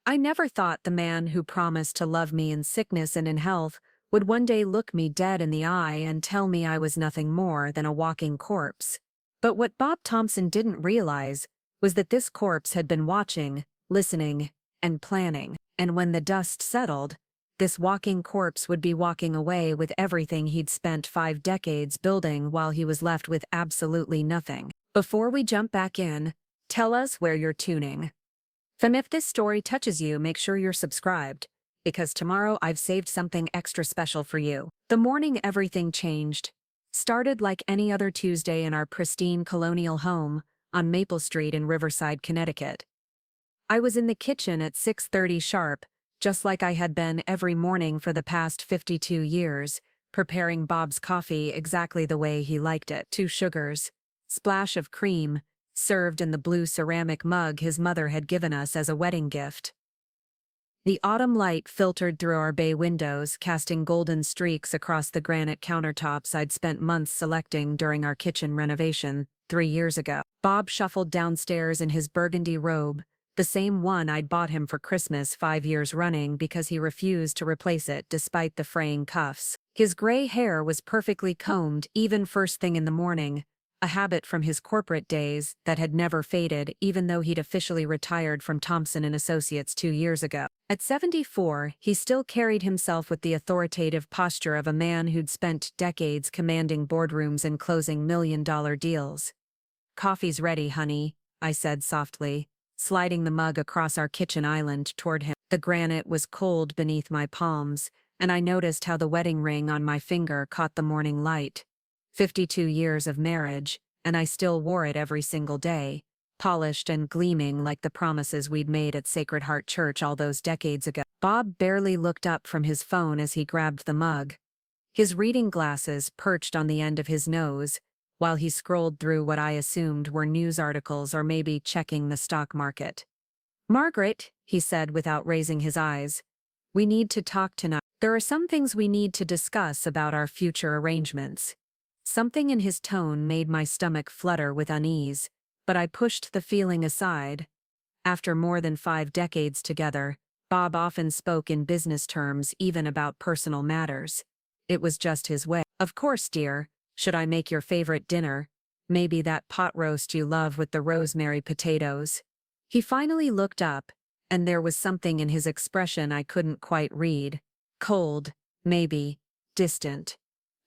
I never thought the man who promised to love me in sickness and in health would one day look me dead in the eye and tell me I was nothing more than a walking corpse. But what Bob Thompson didn't realize was that this corpse had been watching, listening, and planning. And when the dust settled, this walking corpse would be walking away with everything he'd spent 5 decades building while he was left with absolutely nothing. Before we jump back in, tell us where you're tuning. Fam, if this story touches you, make sure you're subscribed, because tomorrow I've saved something extra special for you. The morning everything changed started like any other Tuesday in our pristine colonial home on Maple Street in Riverside, Connecticut. I was in the kitchen at 6:30 sharp, just like I had been every morning for the past 52 years, preparing Bob's coffee exactly the way he liked it. 2 sugars, splash of cream, served in the blue ceramic mug his mother had given us as a wedding gift. The autumn light filtered through our bay windows, casting golden streaks across the granite countertops I'd spent months selecting during our kitchen renovation 3 years ago. Bob shuffled downstairs in his burgundy robe, the same one I'd bought him for Christmas 5 years running because he refused to replace it despite the fraying cuffs. His gray hair was perfectly combed even first thing in the morning, a habit from his corporate days that had never faded even though he'd officially retired from Thompson & Associates 2 years ago. At 74, he still carried himself with the authoritative posture of a man who'd spent decades commanding boardrooms and closing million-dollar deals. "Coffee's ready, honey," I said softly, sliding the mug across our kitchen island toward him. The granite was cold beneath my palms, and I noticed how the wedding ring on my finger caught the morning light. 52 years of marriage, and I still wore it every single day, polished and gleaming like the promises we'd made at Sacred Heart Church all those decades ago. Bob barely looked up from his phone as he grabbed the mug, his reading glasses perched on the end of his nose, while he scrolled through what I assumed were news articles or maybe checking the stock market. "Margaret," he said without raising his eyes, "we need to talk tonight. There are some things we need to discuss about our future arrangements." Something in his tone made my stomach flutter with unease, but I pushed the feeling aside. After more than 5 decades together, Bob often spoke in business terms even about personal matters. It was just his way. "Of course, dear. Should I make your favorite dinner? Maybe that pot roast you love with the rosemary potatoes?" He finally looked up, and there was something in his expression I couldn't quite read. Cold, maybe, distant.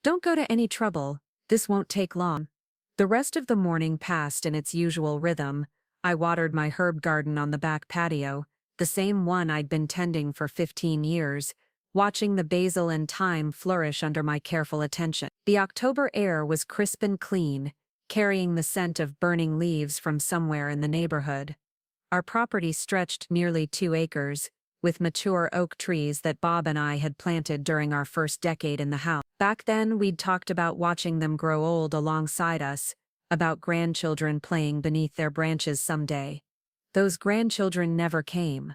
"Don't go to any trouble. This won't take long." The rest of the morning passed in its usual rhythm. I watered my herb garden on the back patio, the same one I'd been tending for 15 years, watching the basil and thyme flourish under my careful attention. The October air was crisp and clean, carrying the scent of burning leaves from somewhere in the neighborhood. Our property stretched nearly 2 acres, with mature oak trees that Bob and I had planted during our first decade in the house. Back then, we'd talked about watching them grow old alongside us, about grandchildren playing beneath their branches someday. Those grandchildren never came.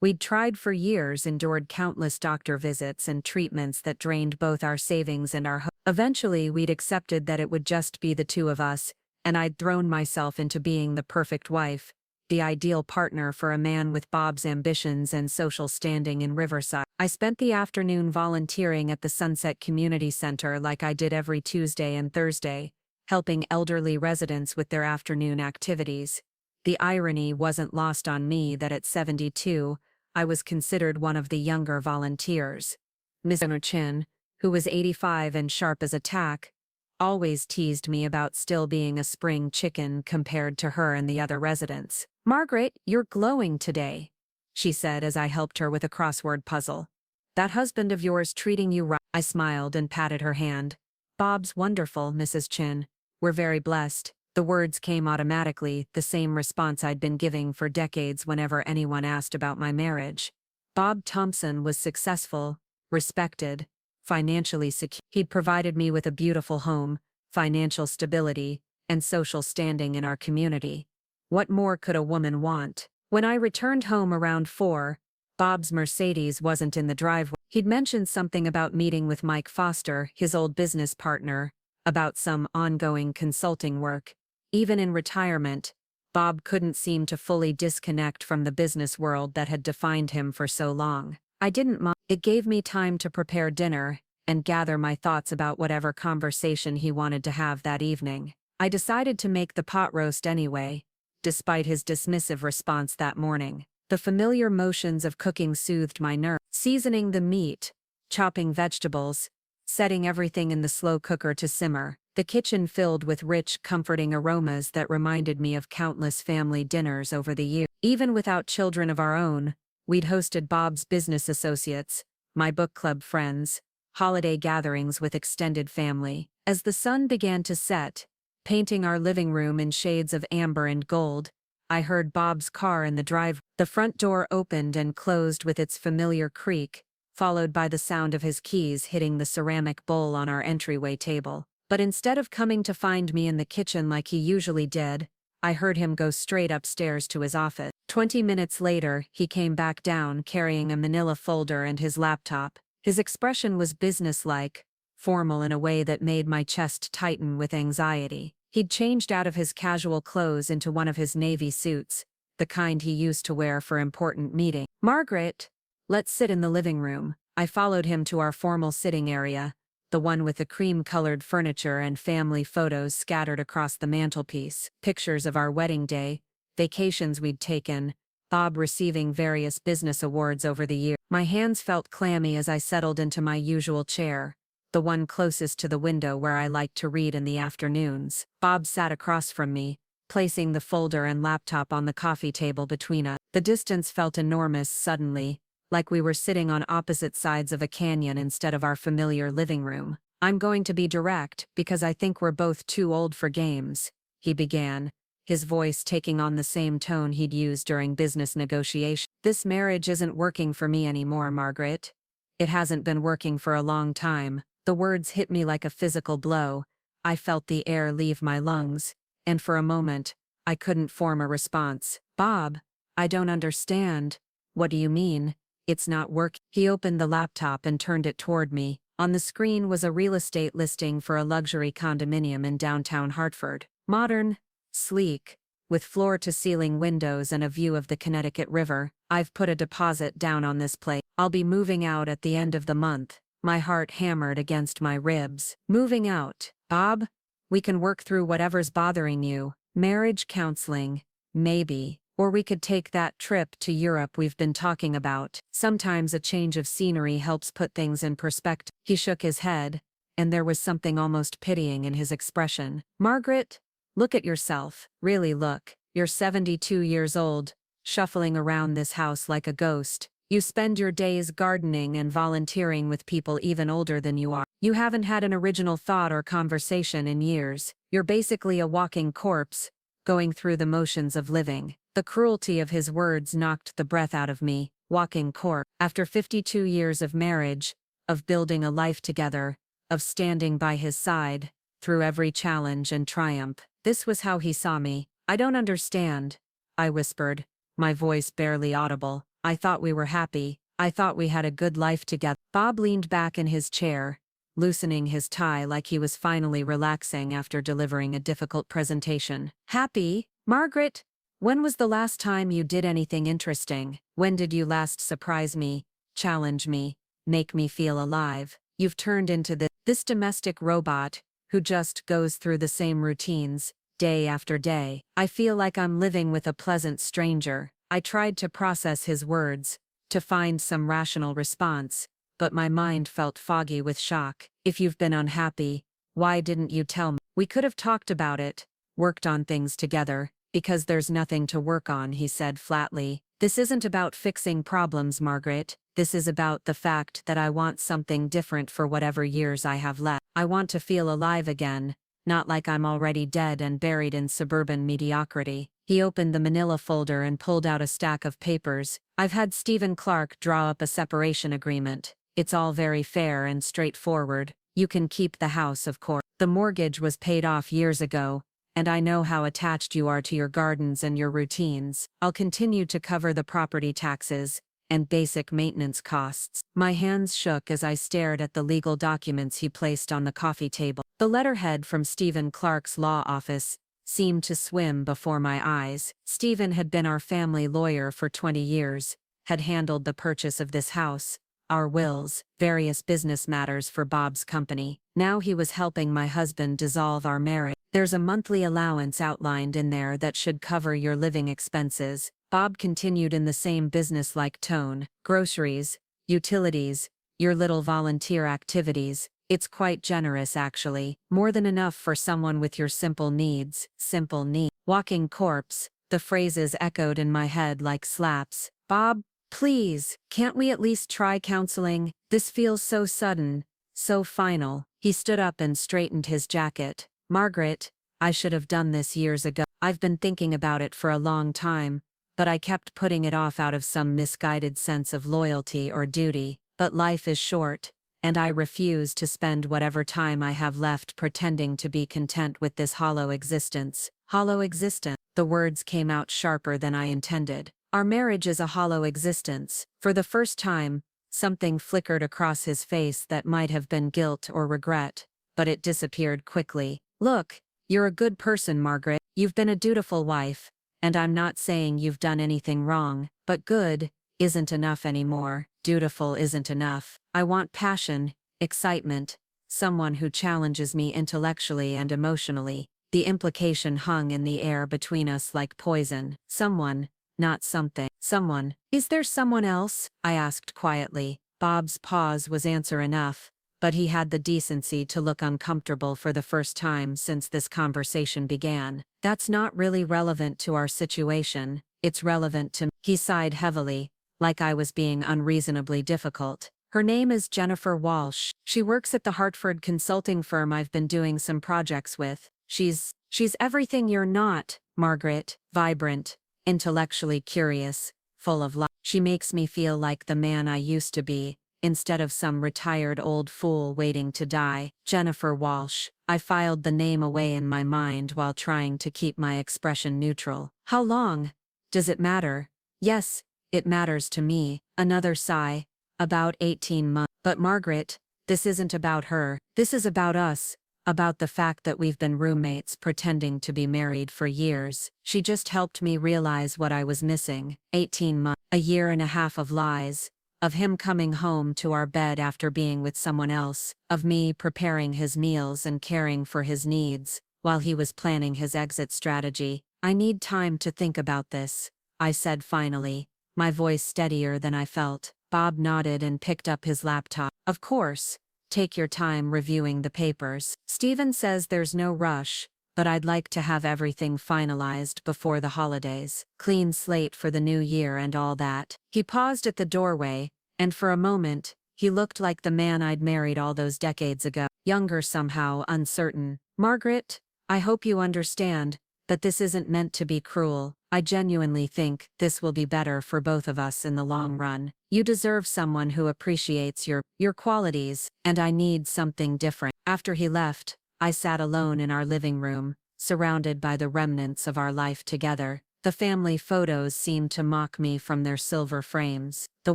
We'd tried for years, endured countless doctor visits and treatments that drained both our savings and our hope. Eventually, we'd accepted that it would just be the 2 of us, and I'd thrown myself into being the perfect wife, the ideal partner for a man with Bob's ambitions and social standing in Riverside. I spent the afternoon volunteering at the Sunset Community Center like I did every Tuesday and Thursday, helping elderly residents with their afternoon activities. The irony wasn't lost on me that at 72, I was considered one of the younger volunteers. Miss Chin, who was 85 and sharp as a tack, always teased me about still being a spring chicken compared to her and the other residents. "Margaret, you're glowing today," she said as I helped her with a crossword puzzle. "That husband of yours treating you right?" I smiled and patted her hand. "Bob's wonderful, Mrs. Chin. We're very blessed." The words came automatically, the same response I'd been giving for decades whenever anyone asked about my marriage. Bob Thompson was successful, respected, financially secure. He'd provided me with a beautiful home, financial stability, and social standing in our community. What more could a woman want? When I returned home around 4, Bob's Mercedes wasn't in the driveway. He'd mentioned something about meeting with Mike Foster, his old business partner, about some ongoing consulting work. Even in retirement, Bob couldn't seem to fully disconnect from the business world that had defined him for so long. I didn't mind. It gave me time to prepare dinner and gather my thoughts about whatever conversation he wanted to have that evening. I decided to make the pot roast anyway, despite his dismissive response that morning. The familiar motions of cooking soothed my nerves. Seasoning the meat, chopping vegetables, setting everything in the slow cooker to simmer. The kitchen filled with rich, comforting aromas that reminded me of countless family dinners over the years. Even without children of our own, we'd hosted Bob's business associates, my book club friends, holiday gatherings with extended family. As the sun began to set, painting our living room in shades of amber and gold, I heard Bob's car in the drive. The front door opened and closed with its familiar creak, followed by the sound of his keys hitting the ceramic bowl on our entryway table. But instead of coming to find me in the kitchen like he usually did, I heard him go straight upstairs to his office. 20 minutes later, he came back down carrying a manila folder and his laptop. His expression was businesslike, formal in a way that made my chest tighten with anxiety. He'd changed out of his casual clothes into one of his navy suits, the kind he used to wear for important meetings. "Margaret, let's sit in the living room." I followed him to our formal sitting area, the one with the cream-colored furniture and family photos scattered across the mantelpiece. Pictures of our wedding day, vacations we'd taken, Bob receiving various business awards over the year. My hands felt clammy as I settled into my usual chair, the one closest to the window where I liked to read in the afternoons. Bob sat across from me, placing the folder and laptop on the coffee table between us. The distance felt enormous suddenly, like we were sitting on opposite sides of a canyon instead of our familiar living room. "I'm going to be direct because I think we're both too old for games," he began, his voice taking on the same tone he'd used during business negotiations. "This marriage isn't working for me anymore, Margaret. It hasn't been working for a long time." The words hit me like a physical blow. I felt the air leave my lungs, and for a moment, I couldn't form a response. "Bob, I don't understand. What do you mean? It's not working?" He opened the laptop and turned it toward me. On the screen was a real estate listing for a luxury condominium in downtown Hartford. Modern, sleek, with floor-to-ceiling windows and a view of the Connecticut River. "I've put a deposit down on this place. I'll be moving out at the end of the month." My heart hammered against my ribs. "Moving out, Bob? We can work through whatever's bothering you. Marriage counseling, maybe. Or we could take that trip to Europe we've been talking about. Sometimes a change of scenery helps put things in perspective." He shook his head, and there was something almost pitying in his expression. "Margaret, look at yourself. Really look. You're 72 years old, shuffling around this house like a ghost. You spend your days gardening and volunteering with people even older than you are. You haven't had an original thought or conversation in years. You're basically a walking corpse, going through the motions of living." The cruelty of his words knocked the breath out of me. Walking corpse. After 52 years of marriage, of building a life together, of standing by his side, through every challenge and triumph, this was how he saw me. "I don't understand," I whispered, my voice barely audible. "I thought we were happy. I thought we had a good life together." Bob leaned back in his chair, loosening his tie like he was finally relaxing after delivering a difficult presentation. "Happy? Margaret? When was the last time you did anything interesting? When did you last surprise me, challenge me, make me feel alive? You've turned into this domestic robot who just goes through the same routines, day after day. I feel like I'm living with a pleasant stranger." I tried to process his words, to find some rational response, but my mind felt foggy with shock. "If you've been unhappy, why didn't you tell me? We could have talked about it, worked on things together." "Because there's nothing to work on," he said flatly. "This isn't about fixing problems, Margaret. This is about the fact that I want something different for whatever years I have left. I want to feel alive again, not like I'm already dead and buried in suburban mediocrity." He opened the manila folder and pulled out a stack of papers. "I've had Stephen Clark draw up a separation agreement. It's all very fair and straightforward. You can keep the house, of course. The mortgage was paid off years ago, and I know how attached you are to your gardens and your routines. I'll continue to cover the property taxes and basic maintenance costs." My hands shook as I stared at the legal documents he placed on the coffee table. The letterhead from Stephen Clark's law office seemed to swim before my eyes. Stephen had been our family lawyer for 20 years, had handled the purchase of this house, our wills, various business matters for Bob's company. Now he was helping my husband dissolve our marriage. There's a monthly allowance outlined in there that should cover your living expenses. Bob continued in the same business-like tone. Groceries, utilities, your little volunteer activities. It's quite generous actually. More than enough for someone with your simple needs. Simple needs. Walking corpse. The phrases echoed in my head like slaps. Bob, please, can't we at least try counseling? This feels so sudden, so final. He stood up and straightened his jacket. Margaret, I should have done this years ago. I've been thinking about it for a long time, but I kept putting it off out of some misguided sense of loyalty or duty. But life is short, and I refuse to spend whatever time I have left pretending to be content with this hollow existence. Hollow existence. The words came out sharper than I intended. Our marriage is a hollow existence. For the first time, something flickered across his face that might have been guilt or regret, but it disappeared quickly. Look, you're a good person, Margaret. You've been a dutiful wife, and I'm not saying you've done anything wrong, but good isn't enough anymore. Dutiful isn't enough. I want passion, excitement, someone who challenges me intellectually and emotionally. The implication hung in the air between us like poison. Someone, not something. Someone. Is there someone else? I asked quietly. Bob's pause was answer enough, but he had the decency to look uncomfortable for the first time since this conversation began. That's not really relevant to our situation. It's relevant to me. He sighed heavily, like I was being unreasonably difficult. Her name is Jennifer Walsh. She works at the Hartford consulting firm I've been doing some projects with. She's everything you're not, Margaret. Vibrant, intellectually curious, full of life. She makes me feel like the man I used to be, instead of some retired old fool waiting to die. Jennifer Walsh. I filed the name away in my mind while trying to keep my expression neutral. How long? Does it matter? Yes, it matters to me. Another sigh. About 18 months. But Margaret, this isn't about her. This is about us. About the fact that we've been roommates pretending to be married for years. She just helped me realize what I was missing. 18 months. A year and a half of lies. Of him coming home to our bed after being with someone else. Of me preparing his meals and caring for his needs, while he was planning his exit strategy. I need time to think about this, I said finally, my voice steadier than I felt. Bob nodded and picked up his laptop. Of course. Take your time reviewing the papers. Stephen says there's no rush, but I'd like to have everything finalized before the holidays. Clean slate for the new year and all that. He paused at the doorway, and for a moment, he looked like the man I'd married all those decades ago. Younger somehow, uncertain. Margaret, I hope you understand that this isn't meant to be cruel. I genuinely think this will be better for both of us in the long run. You deserve someone who appreciates your qualities, and I need something different. After he left, I sat alone in our living room, surrounded by the remnants of our life together. The family photos seemed to mock me from their silver frames. The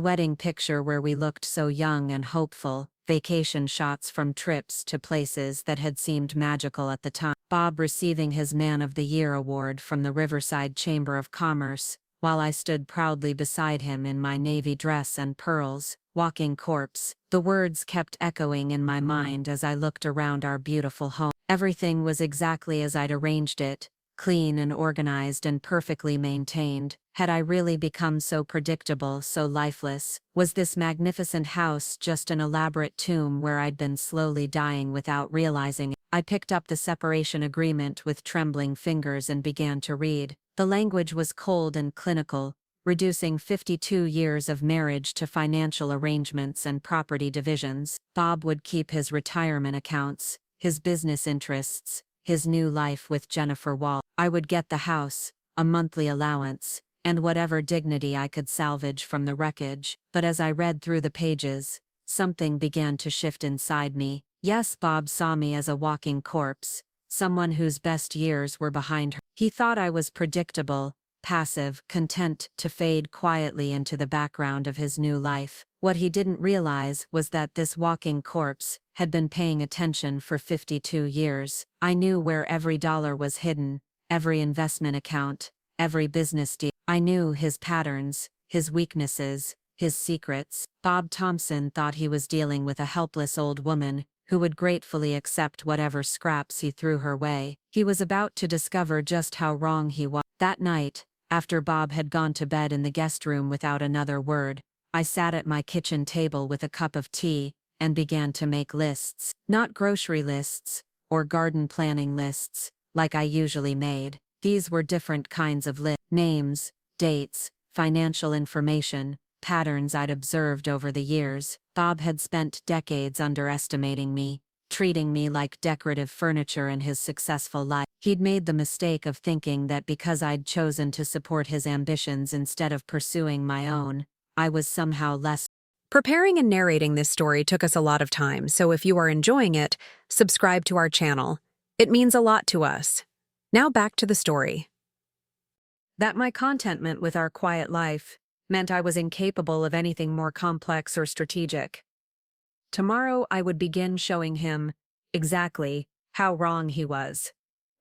wedding picture where we looked so young and hopeful, vacation shots from trips to places that had seemed magical at the time. Bob receiving his Man of the Year award from the Riverside Chamber of Commerce, while I stood proudly beside him in my navy dress and pearls. Walking corpse. The words kept echoing in my mind as I looked around our beautiful home. Everything was exactly as I'd arranged it, clean and organized and perfectly maintained. Had I really become so predictable, so lifeless? Was this magnificent house just an elaborate tomb where I'd been slowly dying without realizing it? I picked up the separation agreement with trembling fingers and began to read. The language was cold and clinical, reducing 52 years of marriage to financial arrangements and property divisions. Bob would keep his retirement accounts, his business interests, his new life with Jennifer Wall. I would get the house, a monthly allowance, and whatever dignity I could salvage from the wreckage. But as I read through the pages, something began to shift inside me. Yes, Bob saw me as a walking corpse, someone whose best years were behind her. He thought I was predictable, passive, content to fade quietly into the background of his new life. What he didn't realize was that this walking corpse had been paying attention for 52 years. I knew where every dollar was hidden, every investment account, every business deal. I knew his patterns, his weaknesses, his secrets. Bob Thompson thought he was dealing with a helpless old woman who would gratefully accept whatever scraps he threw her way. He was about to discover just how wrong he was. That night, after Bob had gone to bed in the guest room without another word, I sat at my kitchen table with a cup of tea and began to make lists. Not grocery lists or garden planning lists, like I usually made. These were different kinds of lists. Names, dates, financial information, patterns I'd observed over the years. Bob had spent decades underestimating me, treating me like decorative furniture in his successful life. He'd made the mistake of thinking that because I'd chosen to support his ambitions instead of pursuing my own, I was somehow less. Preparing and narrating this story took us a lot of time, so if you are enjoying it, subscribe to our channel. It means a lot to us. Now back to the story. That my contentment with our quiet life meant I was incapable of anything more complex or strategic. Tomorrow I would begin showing him exactly how wrong he was.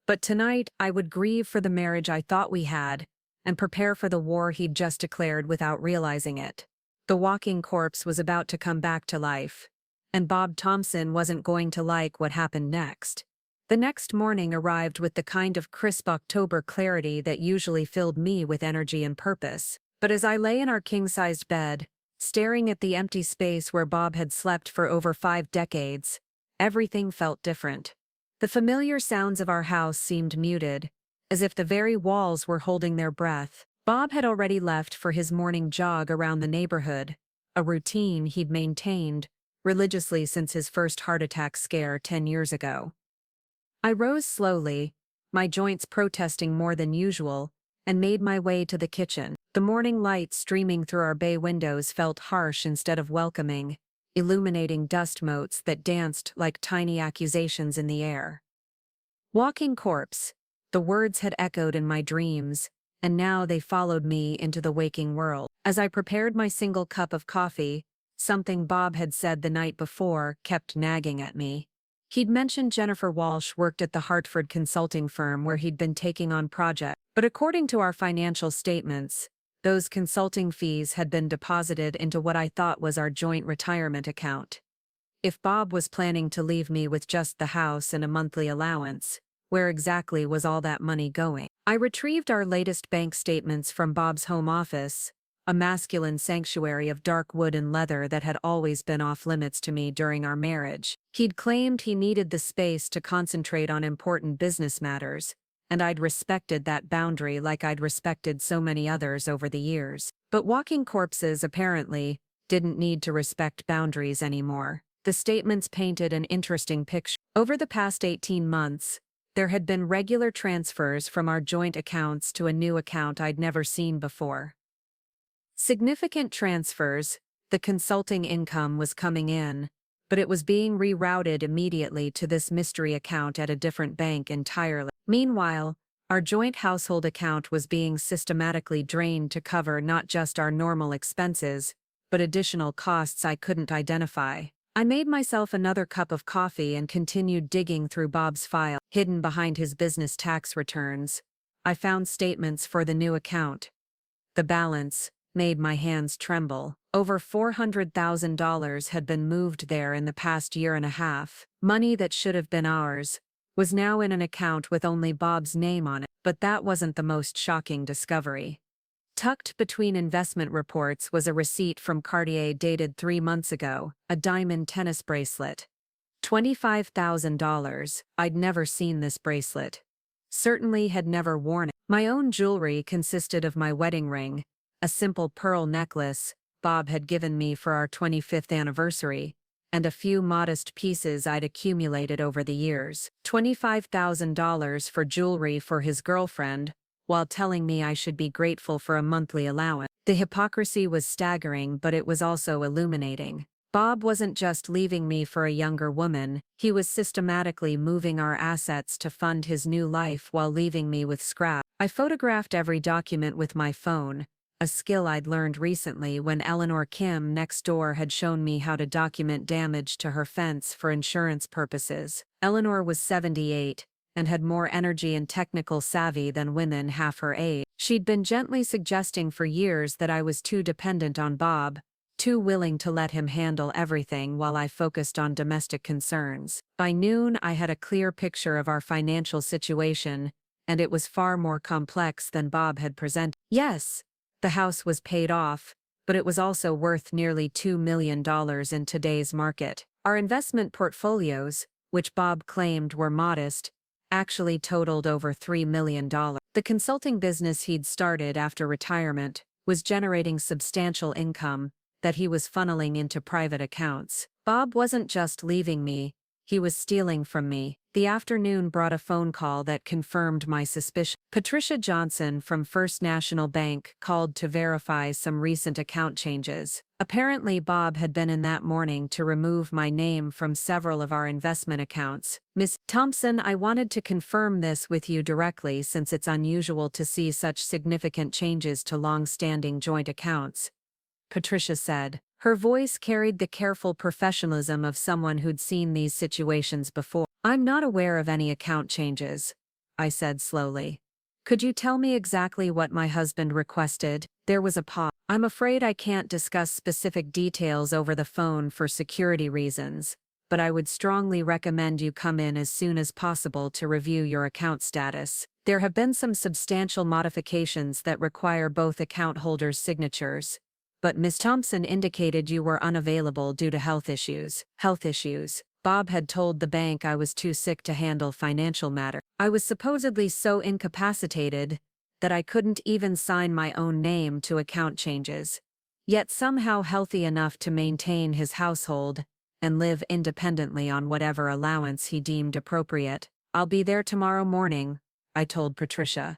But tonight I would grieve for the marriage I thought we had and prepare for the war he'd just declared without realizing it. The walking corpse was about to come back to life, and Bob Thompson wasn't going to like what happened next. The next morning arrived with the kind of crisp October clarity that usually filled me with energy and purpose. But as I lay in our king-sized bed, staring at the empty space where Bob had slept for over 5 decades, everything felt different. The familiar sounds of our house seemed muted, as if the very walls were holding their breath. Bob had already left for his morning jog around the neighborhood, a routine he'd maintained religiously since his first heart attack scare 10 years ago. I rose slowly, my joints protesting more than usual, and made my way to the kitchen. The morning light streaming through our bay windows felt harsh instead of welcoming, illuminating dust motes that danced like tiny accusations in the air. Walking corpse, the words had echoed in my dreams, and now they followed me into the waking world. As I prepared my single cup of coffee, something Bob had said the night before kept nagging at me. He'd mentioned Jennifer Walsh worked at the Hartford consulting firm where he'd been taking on projects, but according to our financial statements, those consulting fees had been deposited into what I thought was our joint retirement account. If Bob was planning to leave me with just the house and a monthly allowance, where exactly was all that money going? I retrieved our latest bank statements from Bob's home office, a masculine sanctuary of dark wood and leather that had always been off limits to me during our marriage. He'd claimed he needed the space to concentrate on important business matters, and I'd respected that boundary like I'd respected so many others over the years. But walking corpses apparently didn't need to respect boundaries anymore. The statements painted an interesting picture. Over the past 18 months, there had been regular transfers from our joint accounts to a new account I'd never seen before. Significant transfers, the consulting income was coming in, but it was being rerouted immediately to this mystery account at a different bank entirely. Meanwhile, our joint household account was being systematically drained to cover not just our normal expenses, but additional costs I couldn't identify. I made myself another cup of coffee and continued digging through Bob's file. Hidden behind his business tax returns, I found statements for the new account. The balance made my hands tremble. Over $400,000 had been moved there in the past year and a half. Money that should have been ours was now in an account with only Bob's name on it. But that wasn't the most shocking discovery. Tucked between investment reports was a receipt from Cartier dated 3 months ago, a diamond tennis bracelet. $25,000. I'd never seen this bracelet. Certainly had never worn it. My own jewelry consisted of my wedding ring, a simple pearl necklace Bob had given me for our 25th anniversary, and a few modest pieces I'd accumulated over the years. $25,000 for jewelry for his girlfriend, while telling me I should be grateful for a monthly allowance. The hypocrisy was staggering, but it was also illuminating. Bob wasn't just leaving me for a younger woman, he was systematically moving our assets to fund his new life while leaving me with scrap. I photographed every document with my phone, a skill I'd learned recently when Eleanor Kim next door had shown me how to document damage to her fence for insurance purposes. Eleanor was 78, and had more energy and technical savvy than women half her age. She'd been gently suggesting for years that I was too dependent on Bob, too willing to let him handle everything while I focused on domestic concerns. By noon, I had a clear picture of our financial situation, and it was far more complex than Bob had presented. Yes, the house was paid off, but it was also worth nearly $2 million in today's market. Our investment portfolios, which Bob claimed were modest, actually totaled over $3 million. The consulting business he'd started after retirement was generating substantial income that he was funneling into private accounts. Bob wasn't just leaving me, he was stealing from me. The afternoon brought a phone call that confirmed my suspicion. Patricia Johnson from First National Bank called to verify some recent account changes. Apparently, Bob had been in that morning to remove my name from several of our investment accounts. Miss Thompson, I wanted to confirm this with you directly since it's unusual to see such significant changes to long-standing joint accounts, Patricia said. Her voice carried the careful professionalism of someone who'd seen these situations before. I'm not aware of any account changes, I said slowly. Could you tell me exactly what my husband requested? There was a pause. I'm afraid I can't discuss specific details over the phone for security reasons, but I would strongly recommend you come in as soon as possible to review your account status. There have been some substantial modifications that require both account holders' signatures, but Ms. Thompson indicated you were unavailable due to health issues. Health issues. Bob had told the bank I was too sick to handle financial matters. I was supposedly so incapacitated that I couldn't even sign my own name to account changes, yet somehow healthy enough to maintain his household and live independently on whatever allowance he deemed appropriate. I'll be there tomorrow morning, I told Patricia.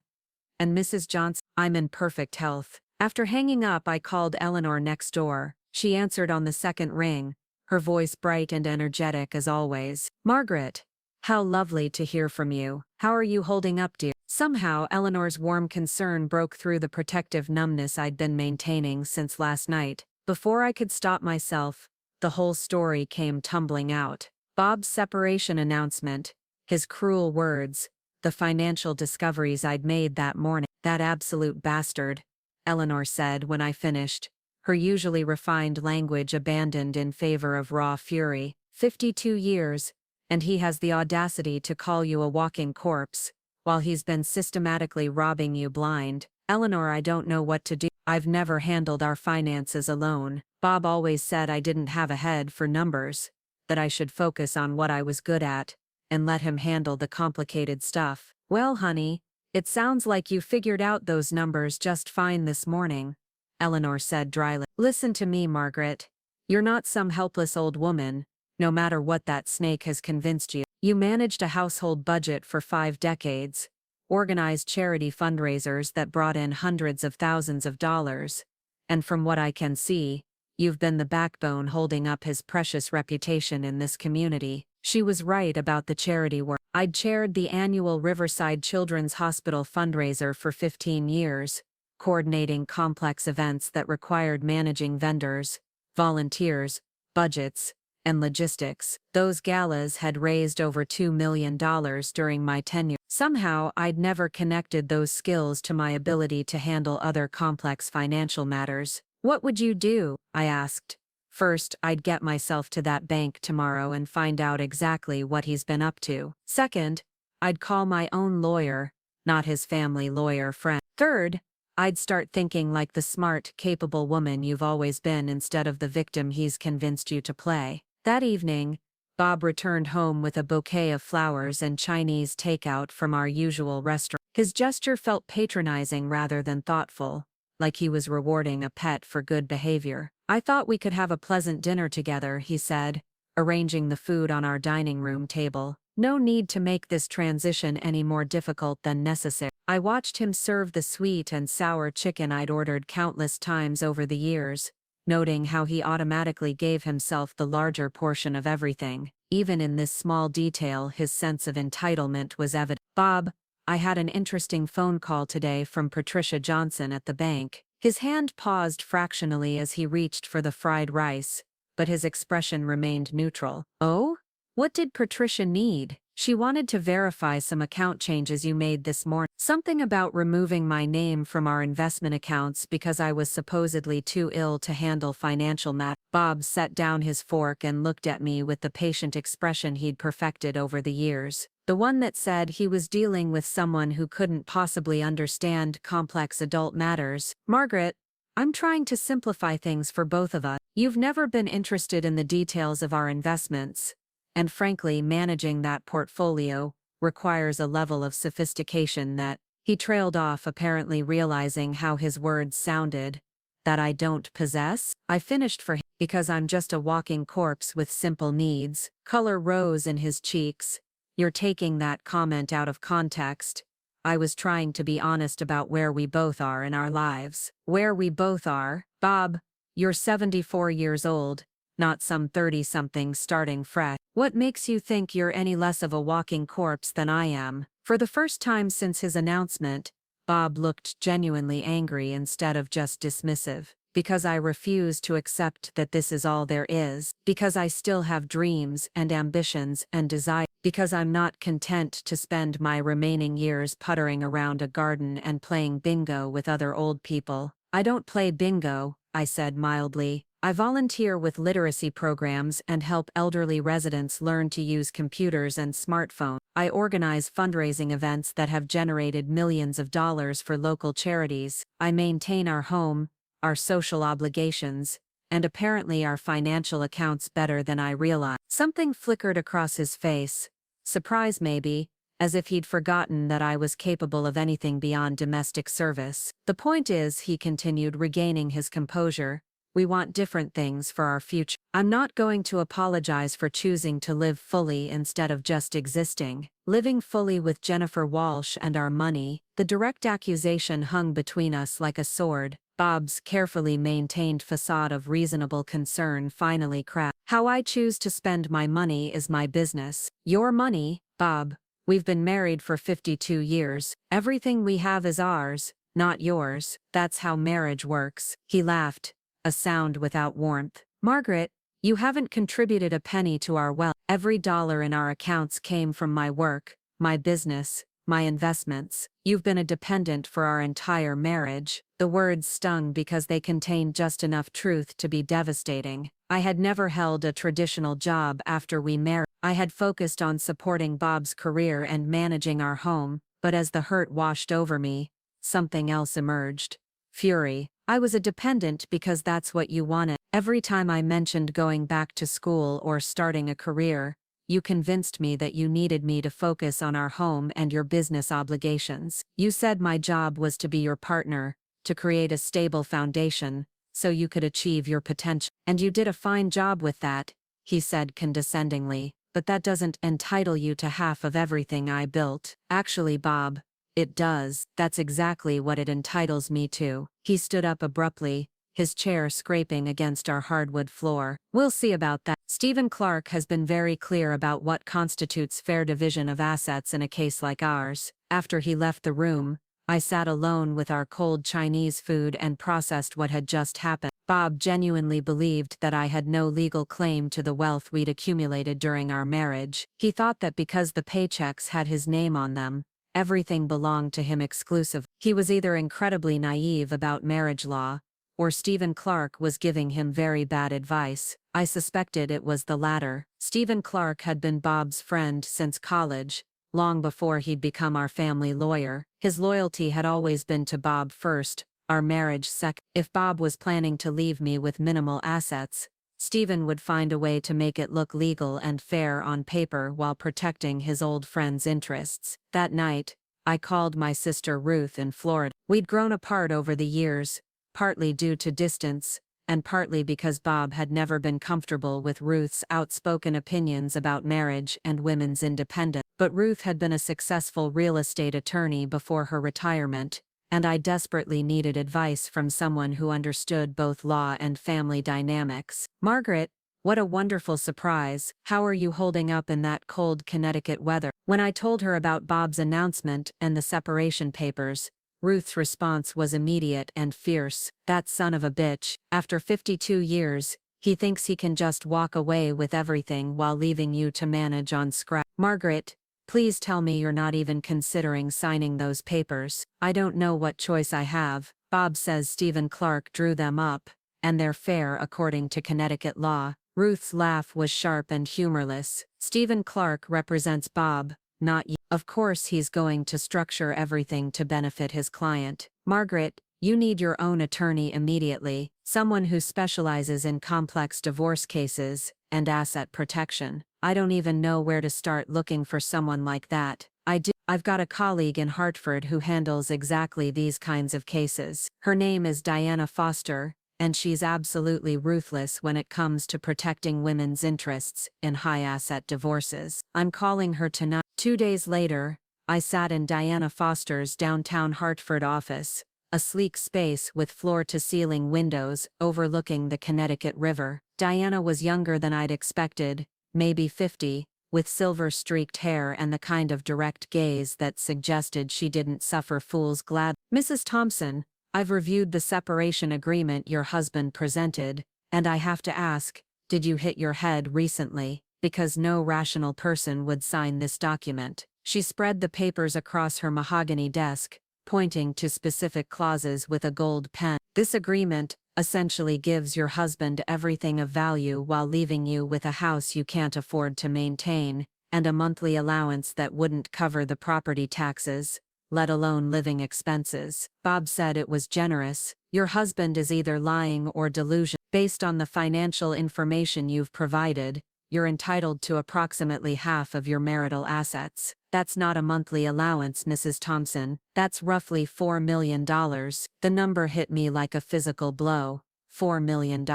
And Mrs. Johnson, I'm in perfect health. After hanging up, I called Eleanor next door. She answered on the second ring, her voice bright and energetic as always. Margaret, how lovely to hear from you. How are you holding up, dear? Somehow, Eleanor's warm concern broke through the protective numbness I'd been maintaining since last night. Before I could stop myself, the whole story came tumbling out. Bob's separation announcement, his cruel words, the financial discoveries I'd made that morning. That absolute bastard, Eleanor said when I finished, her usually refined language abandoned in favor of raw fury. 52 years, and he has the audacity to call you a walking corpse, while he's been systematically robbing you blind. Eleanor, I don't know what to do. I've never handled our finances alone. Bob always said I didn't have a head for numbers, that I should focus on what I was good at, and let him handle the complicated stuff. Well, honey, it sounds like you figured out those numbers just fine this morning, Eleanor said dryly. Listen to me, Margaret. You're not some helpless old woman, no matter what that snake has convinced you. You managed a household budget for 5 decades, organized charity fundraisers that brought in hundreds of thousands of dollars, and from what I can see, you've been the backbone holding up his precious reputation in this community. She was right about the charity work. I'd chaired the annual Riverside Children's Hospital fundraiser for 15 years, coordinating complex events that required managing vendors, volunteers, budgets, and logistics. Those galas had raised over $2 million during my tenure. Somehow, I'd never connected those skills to my ability to handle other complex financial matters. What would you do? I asked. First, I'd get myself to that bank tomorrow and find out exactly what he's been up to. Second, I'd call my own lawyer, not his family lawyer friend. Third, I'd start thinking like the smart, capable woman you've always been instead of the victim he's convinced you to play. That evening, Bob returned home with a bouquet of flowers and Chinese takeout from our usual restaurant. His gesture felt patronizing rather than thoughtful, like he was rewarding a pet for good behavior. I thought we could have a pleasant dinner together, he said, arranging the food on our dining room table. No need to make this transition any more difficult than necessary. I watched him serve the sweet and sour chicken I'd ordered countless times over the years, noting how he automatically gave himself the larger portion of everything. Even in this small detail, his sense of entitlement was evident. Bob, I had an interesting phone call today from Patricia Johnson at the bank. His hand paused fractionally as he reached for the fried rice, but his expression remained neutral. Oh? What did Patricia need? She wanted to verify some account changes you made this morning. Something about removing my name from our investment accounts because I was supposedly too ill to handle financial matters. Bob set down his fork and looked at me with the patient expression he'd perfected over the years. The one that said he was dealing with someone who couldn't possibly understand complex adult matters. Margaret, I'm trying to simplify things for both of us. You've never been interested in the details of our investments. And frankly, managing that portfolio requires a level of sophistication that he trailed off, apparently realizing how his words sounded. That I don't possess? I finished for him because I'm just a walking corpse with simple needs. Color rose in his cheeks. You're taking that comment out of context. I was trying to be honest about where we both are in our lives. Where we both are? Bob, you're 74 years old, not some 30-something starting fresh. What makes you think you're any less of a walking corpse than I am? For the first time since his announcement, Bob looked genuinely angry instead of just dismissive. Because I refuse to accept that this is all there is. Because I still have dreams and ambitions and desire. Because I'm not content to spend my remaining years puttering around a garden and playing bingo with other old people. I don't play bingo, I said mildly. I volunteer with literacy programs and help elderly residents learn to use computers and smartphones. I organize fundraising events that have generated millions of dollars for local charities. I maintain our home, our social obligations, and apparently our financial accounts better than I realized. Something flickered across his face. Surprise maybe, as if he'd forgotten that I was capable of anything beyond domestic service. The point is, he continued, regaining his composure, we want different things for our future. I'm not going to apologize for choosing to live fully instead of just existing. Living fully with Jennifer Walsh and our money. The direct accusation hung between us like a sword. Bob's carefully maintained facade of reasonable concern finally cracked. How I choose to spend my money is my business. Your money, Bob. We've been married for 52 years. Everything we have is ours, not yours. That's how marriage works. He laughed, a sound without warmth. Margaret, you haven't contributed a penny to our wealth. Every dollar in our accounts came from my work, my business, my investments. You've been a dependent for our entire marriage. The words stung because they contained just enough truth to be devastating. I had never held a traditional job after we married. I had focused on supporting Bob's career and managing our home, but as the hurt washed over me, something else emerged. Fury. I was a dependent because that's what you wanted. Every time I mentioned going back to school or starting a career, you convinced me that you needed me to focus on our home and your business obligations. You said my job was to be your partner, to create a stable foundation, so you could achieve your potential. And you did a fine job with that, he said condescendingly, but that doesn't entitle you to half of everything I built. Actually, Bob, it does. That's exactly what it entitles me to. He stood up abruptly, his chair scraping against our hardwood floor. We'll see about that. Stephen Clark has been very clear about what constitutes fair division of assets in a case like ours. After he left the room, I sat alone with our cold Chinese food and processed what had just happened. Bob genuinely believed that I had no legal claim to the wealth we'd accumulated during our marriage. He thought that because the paychecks had his name on them, everything belonged to him exclusive. He was either incredibly naive about marriage law, or Stephen Clark was giving him very bad advice. I suspected it was the latter. Stephen Clark had been Bob's friend since college, long before he'd become our family lawyer. His loyalty had always been to Bob first, our marriage second. If Bob was planning to leave me with minimal assets, Stephen would find a way to make it look legal and fair on paper while protecting his old friend's interests. That night, I called my sister Ruth in Florida. We'd grown apart over the years, partly due to distance, and partly because Bob had never been comfortable with Ruth's outspoken opinions about marriage and women's independence. But Ruth had been a successful real estate attorney before her retirement, and I desperately needed advice from someone who understood both law and family dynamics. Margaret, what a wonderful surprise. How are you holding up in that cold Connecticut weather? When I told her about Bob's announcement and the separation papers, Ruth's response was immediate and fierce. That son of a bitch, after 52 years, he thinks he can just walk away with everything while leaving you to manage on scratch. Margaret, Please tell me you're not even considering signing those papers. I don't know what choice I have. Bob says Stephen Clark drew them up, and they're fair according to Connecticut law. Ruth's laugh was sharp and humorless. Stephen Clark represents Bob, not you. Of course he's going to structure everything to benefit his client. Margaret, you need your own attorney immediately, someone who specializes in complex divorce cases and asset protection. I don't even know where to start looking for someone like that. I've got a colleague in Hartford who handles exactly these kinds of cases. Her name is Diana Foster, and she's absolutely ruthless when it comes to protecting women's interests in high-asset divorces. I'm calling her tonight. 2 days later, I sat in Diana Foster's downtown Hartford office, a sleek space with floor-to-ceiling windows overlooking the Connecticut River. Diana was younger than I'd expected, maybe 50, with silver-streaked hair and the kind of direct gaze that suggested she didn't suffer fools gladly. Mrs. Thompson, I've reviewed the separation agreement your husband presented, and I have to ask, did you hit your head recently? Because no rational person would sign this document. She spread the papers across her mahogany desk, pointing to specific clauses with a gold pen. This agreement essentially gives your husband everything of value while leaving you with a house you can't afford to maintain, and a monthly allowance that wouldn't cover the property taxes, let alone living expenses. Bob said it was generous. Your husband is either lying or delusional. Based on the financial information you've provided, you're entitled to approximately half of your marital assets. That's not a monthly allowance, Mrs. Thompson. That's roughly $4 million. The number hit me like a physical blow. $4 million.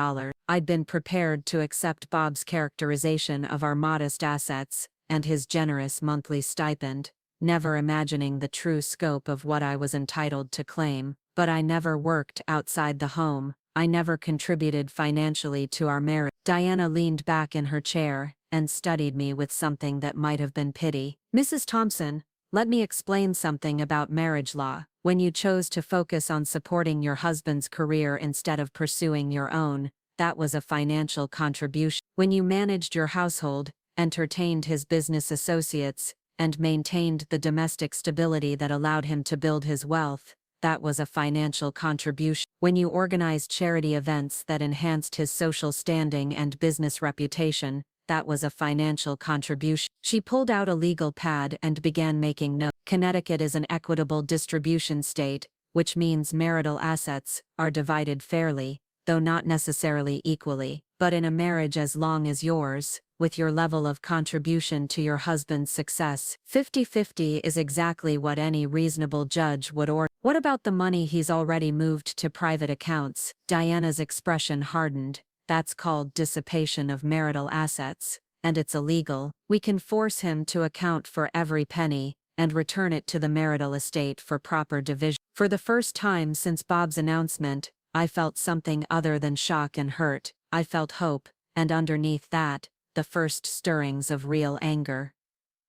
I'd been prepared to accept Bob's characterization of our modest assets and his generous monthly stipend, never imagining the true scope of what I was entitled to claim. But I never worked outside the home. I never contributed financially to our marriage. Diana leaned back in her chair and studied me with something that might have been pity. Mrs. Thompson, let me explain something about marriage law. When you chose to focus on supporting your husband's career instead of pursuing your own, that was a financial contribution. When you managed your household, entertained his business associates, and maintained the domestic stability that allowed him to build his wealth, that was a financial contribution. When you organized charity events that enhanced his social standing and business reputation, that was a financial contribution. She pulled out a legal pad and began making notes. Connecticut is an equitable distribution state, which means marital assets are divided fairly, though not necessarily equally. But in a marriage as long as yours, with your level of contribution to your husband's success, 50-50 is exactly what any reasonable judge would order. What about the money he's already moved to private accounts? Diana's expression hardened. That's called dissipation of marital assets, and it's illegal. We can force him to account for every penny and return it to the marital estate for proper division. For the first time since Bob's announcement, I felt something other than shock and hurt. I felt hope, and underneath that, the first stirrings of real anger.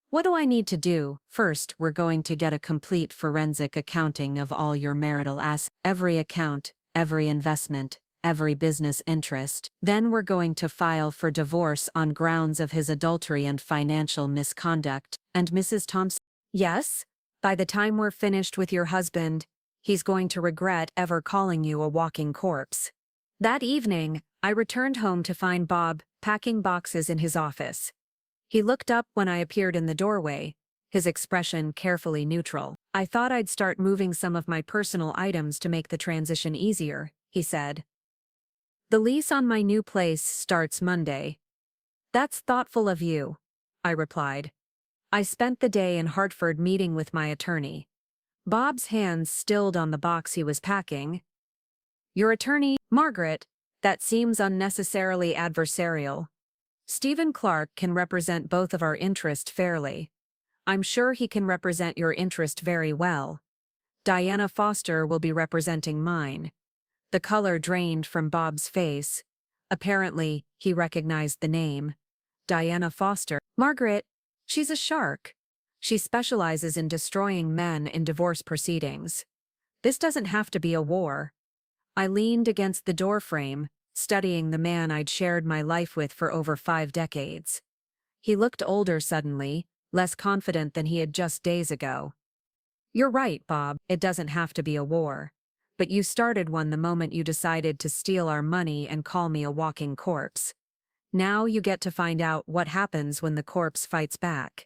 What do I need to do? First, we're going to get a complete forensic accounting of all your marital assets, every account, every investment, every business interest. Then we're going to file for divorce on grounds of his adultery and financial misconduct. And Mrs. Thompson, yes? By the time we're finished with your husband, he's going to regret ever calling you a walking corpse. That evening, I returned home to find Bob packing boxes in his office. He looked up when I appeared in the doorway, his expression carefully neutral. I thought I'd start moving some of my personal items to make the transition easier, he said. The lease on my new place starts Monday. That's thoughtful of you, I replied. I spent the day in Hartford meeting with my attorney. Bob's hands stilled on the box he was packing. Your attorney, Margaret, that seems unnecessarily adversarial. Stephen Clark can represent both of our interests fairly. I'm sure he can represent your interest very well. Diana Foster will be representing mine. The color drained from Bob's face. Apparently, he recognized the name. Diana Foster. Margaret, she's a shark. She specializes in destroying men in divorce proceedings. This doesn't have to be a war. I leaned against the doorframe, studying the man I'd shared my life with for over 5 decades. He looked older suddenly, less confident than he had just days ago. "You're right, Bob, it doesn't have to be a war. But you started one the moment you decided to steal our money and call me a walking corpse. Now you get to find out what happens when the corpse fights back."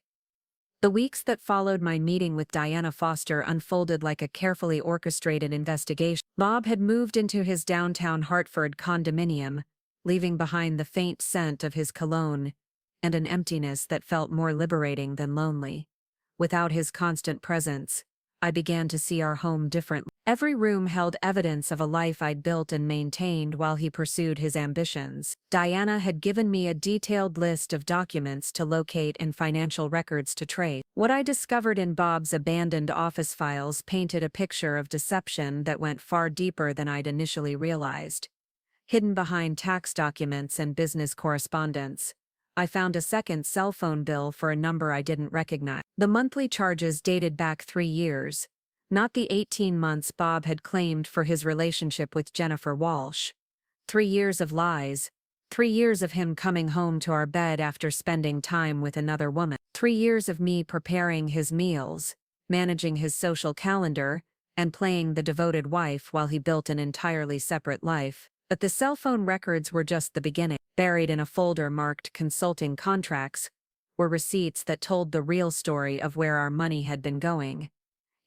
The weeks that followed my meeting with Diana Foster unfolded like a carefully orchestrated investigation. Bob had moved into his downtown Hartford condominium, leaving behind the faint scent of his cologne and an emptiness that felt more liberating than lonely. Without his constant presence, I began to see our home differently. Every room held evidence of a life I'd built and maintained while he pursued his ambitions. Diana had given me a detailed list of documents to locate and financial records to trace. What I discovered in Bob's abandoned office files painted a picture of deception that went far deeper than I'd initially realized. Hidden behind tax documents and business correspondence, I found a second cell phone bill for a number I didn't recognize. The monthly charges dated back 3 years, not the 18 months Bob had claimed for his relationship with Jennifer Walsh. 3 years of lies. 3 years of him coming home to our bed after spending time with another woman. 3 years of me preparing his meals, managing his social calendar, and playing the devoted wife while he built an entirely separate life. But the cell phone records were just the beginning. Buried in a folder marked consulting contracts were receipts that told the real story of where our money had been going.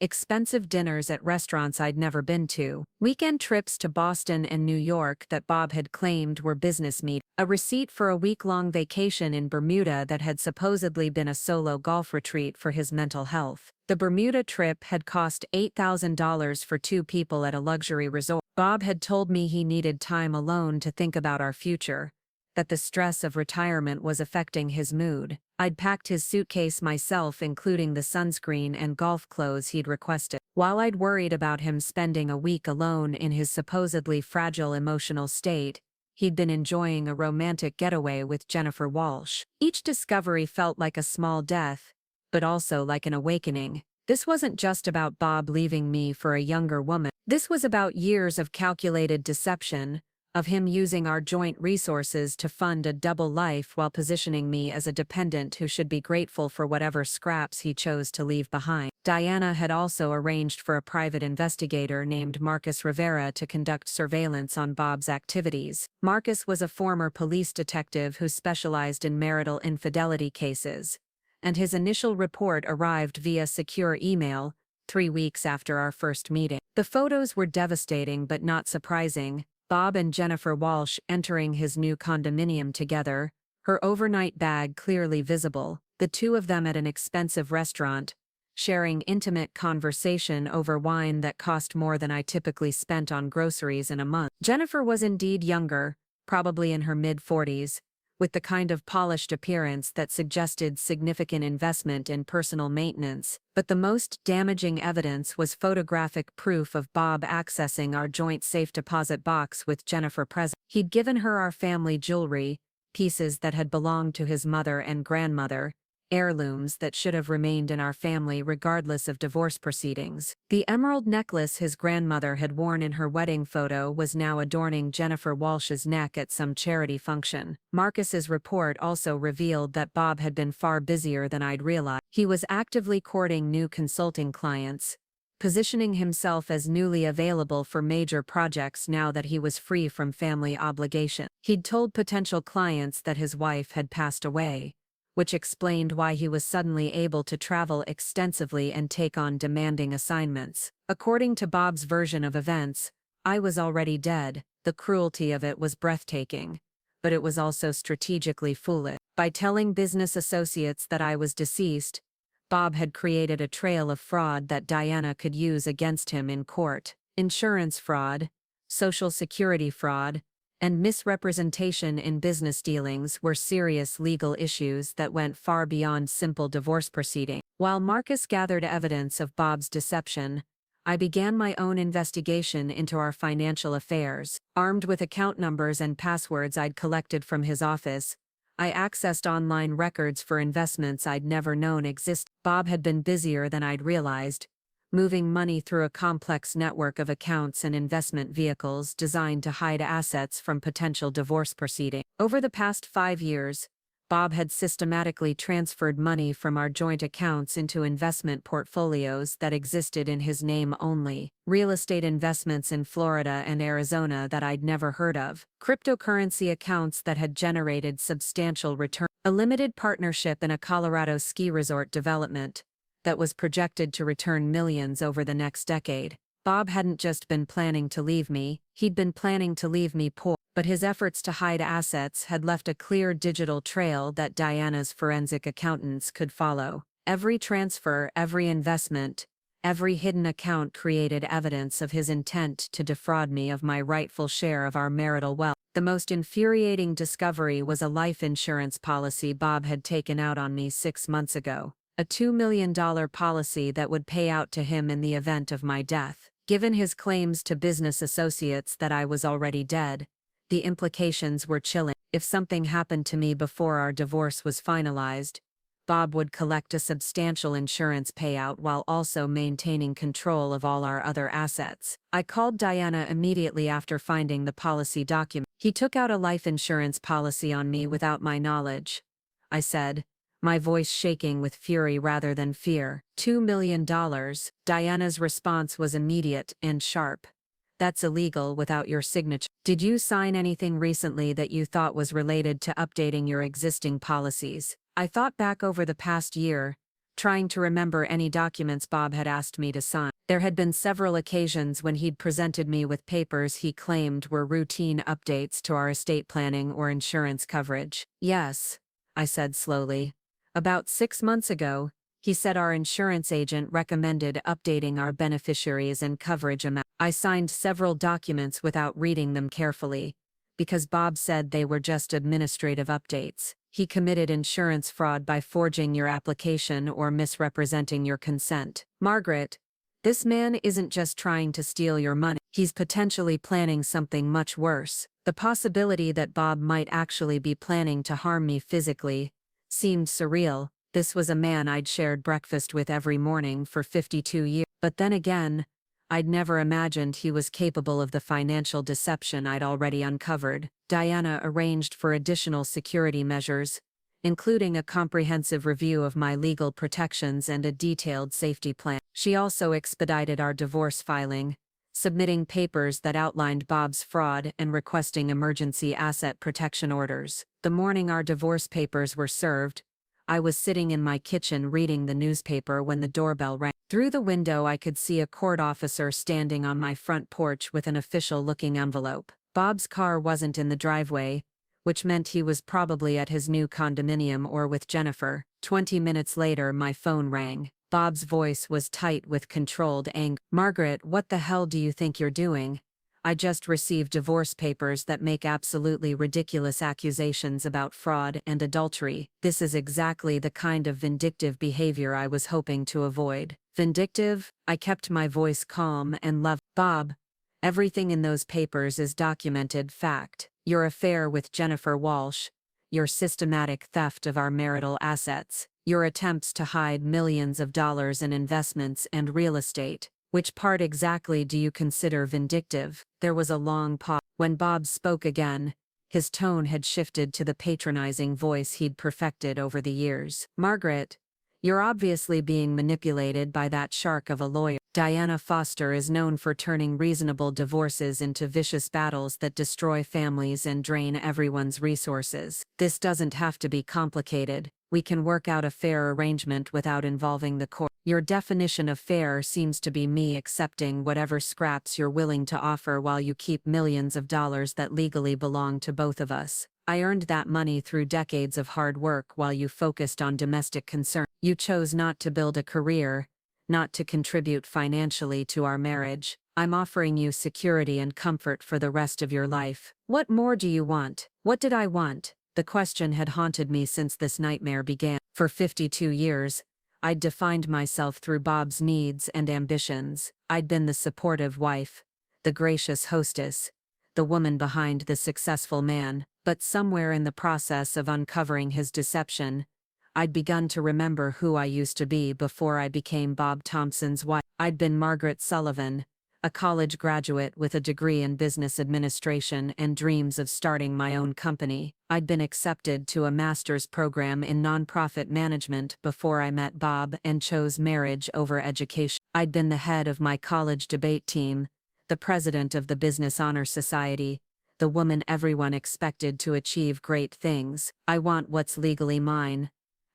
Expensive dinners at restaurants I'd never been to, weekend trips to Boston and New York that Bob had claimed were business meetings, a receipt for a week-long vacation in Bermuda that had supposedly been a solo golf retreat for his mental health. The Bermuda trip had cost $8,000 for 2 people at a luxury resort. Bob had told me he needed time alone to think about our future, that the stress of retirement was affecting his mood. I'd packed his suitcase myself, including the sunscreen and golf clothes he'd requested. While I'd worried about him spending a week alone in his supposedly fragile emotional state, he'd been enjoying a romantic getaway with Jennifer Walsh. Each discovery felt like a small death, but also like an awakening. This wasn't just about Bob leaving me for a younger woman. This was about years of calculated deception, of him using our joint resources to fund a double life while positioning me as a dependent who should be grateful for whatever scraps he chose to leave behind. Diana had also arranged for a private investigator named Marcus Rivera to conduct surveillance on Bob's activities. Marcus was a former police detective who specialized in marital infidelity cases, and his initial report arrived via secure email 3 weeks after our first meeting. The photos were devastating but not surprising. Bob and Jennifer Walsh entering his new condominium together, her overnight bag clearly visible, the 2 of them at an expensive restaurant, sharing intimate conversation over wine that cost more than I typically spent on groceries in a month. Jennifer was indeed younger, probably in her mid-40s, with the kind of polished appearance that suggested significant investment in personal maintenance, but the most damaging evidence was photographic proof of Bob accessing our joint safe deposit box with Jennifer present. He'd given her our family jewelry, pieces that had belonged to his mother and grandmother, heirlooms that should have remained in our family regardless of divorce proceedings. The emerald necklace his grandmother had worn in her wedding photo was now adorning Jennifer Walsh's neck at some charity function. Marcus's report also revealed that Bob had been far busier than I'd realized. He was actively courting new consulting clients, positioning himself as newly available for major projects now that he was free from family obligation. He'd told potential clients that his wife had passed away, which explained why he was suddenly able to travel extensively and take on demanding assignments. According to Bob's version of events, I was already dead. The cruelty of it was breathtaking, but it was also strategically foolish. By telling business associates that I was deceased, Bob had created a trail of fraud that Diana could use against him in court. Insurance fraud, Social Security fraud, and misrepresentation in business dealings were serious legal issues that went far beyond simple divorce proceedings. While Marcus gathered evidence of Bob's deception, I began my own investigation into our financial affairs. Armed with account numbers and passwords I'd collected from his office, I accessed online records for investments I'd never known existed. Bob had been busier than I'd realized, moving money through a complex network of accounts and investment vehicles designed to hide assets from potential divorce proceedings. Over the past 5 years, Bob had systematically transferred money from our joint accounts into investment portfolios that existed in his name only, real estate investments in Florida and Arizona that I'd never heard of, cryptocurrency accounts that had generated substantial return, a limited partnership in a Colorado ski resort development that was projected to return millions over the next decade. Bob hadn't just been planning to leave me, he'd been planning to leave me poor. But his efforts to hide assets had left a clear digital trail that Diana's forensic accountants could follow. Every transfer, every investment, every hidden account created evidence of his intent to defraud me of my rightful share of our marital wealth. The most infuriating discovery was a life insurance policy Bob had taken out on me 6 months ago. A $2 million policy that would pay out to him in the event of my death. Given his claims to business associates that I was already dead, the implications were chilling. If something happened to me before our divorce was finalized, Bob would collect a substantial insurance payout while also maintaining control of all our other assets. I called Diana immediately after finding the policy document. He took out a life insurance policy on me without my knowledge, I said, my voice shaking with fury rather than fear. $2 million. Diana's response was immediate and sharp. That's illegal without your signature. Did you sign anything recently that you thought was related to updating your existing policies? I thought back over the past year, trying to remember any documents Bob had asked me to sign. There had been several occasions when he'd presented me with papers he claimed were routine updates to our estate planning or insurance coverage. Yes, I said slowly. About 6 months ago, he said our insurance agent recommended updating our beneficiaries and coverage amount. I signed several documents without reading them carefully, because Bob said they were just administrative updates. He committed insurance fraud by forging your application or misrepresenting your consent. Margaret, this man isn't just trying to steal your money. He's potentially planning something much worse. The possibility that Bob might actually be planning to harm me physically seemed surreal. This was a man I'd shared breakfast with every morning for 52 years. But then again, I'd never imagined he was capable of the financial deception I'd already uncovered. Diana arranged for additional security measures, including a comprehensive review of my legal protections and a detailed safety plan. She also expedited our divorce filing, submitting papers that outlined Bob's fraud and requesting emergency asset protection orders. The morning our divorce papers were served, I was sitting in my kitchen reading the newspaper when the doorbell rang. Through the window I could see a court officer standing on my front porch with an official-looking envelope. Bob's car wasn't in the driveway, which meant he was probably at his new condominium or with Jennifer. 20 minutes later my phone rang. Bob's voice was tight with controlled anger. Margaret, what the hell do you think you're doing? I just received divorce papers that make absolutely ridiculous accusations about fraud and adultery. This is exactly the kind of vindictive behavior I was hoping to avoid. Vindictive? I kept my voice calm and loving. Bob, everything in those papers is documented fact. Your affair with Jennifer Walsh, your systematic theft of our marital assets, your attempts to hide millions of dollars in investments and real estate. Which part exactly do you consider vindictive? There was a long pause. When Bob spoke again, his tone had shifted to the patronizing voice he'd perfected over the years. Margaret, you're obviously being manipulated by that shark of a lawyer. Diana Foster is known for turning reasonable divorces into vicious battles that destroy families and drain everyone's resources. This doesn't have to be complicated. We can work out a fair arrangement without involving the court. Your definition of fair seems to be me accepting whatever scraps you're willing to offer while you keep millions of dollars that legally belong to both of us. I earned that money through decades of hard work while you focused on domestic concern. You chose not to build a career, not to contribute financially to our marriage. I'm offering you security and comfort for the rest of your life. What more do you want? What did I want? The question had haunted me since this nightmare began. For 52 years, I'd defined myself through Bob's needs and ambitions. I'd been the supportive wife, the gracious hostess, the woman behind the successful man. But somewhere in the process of uncovering his deception, I'd begun to remember who I used to be before I became Bob Thompson's wife. I'd been Margaret Sullivan, A college graduate with a degree in business administration and dreams of starting my own company, I'd been accepted to a master's program in nonprofit management before I met Bob and chose marriage over education. I'd been the head of my college debate team, the president of the Business Honor Society, the woman everyone expected to achieve great things. I want what's legally mine,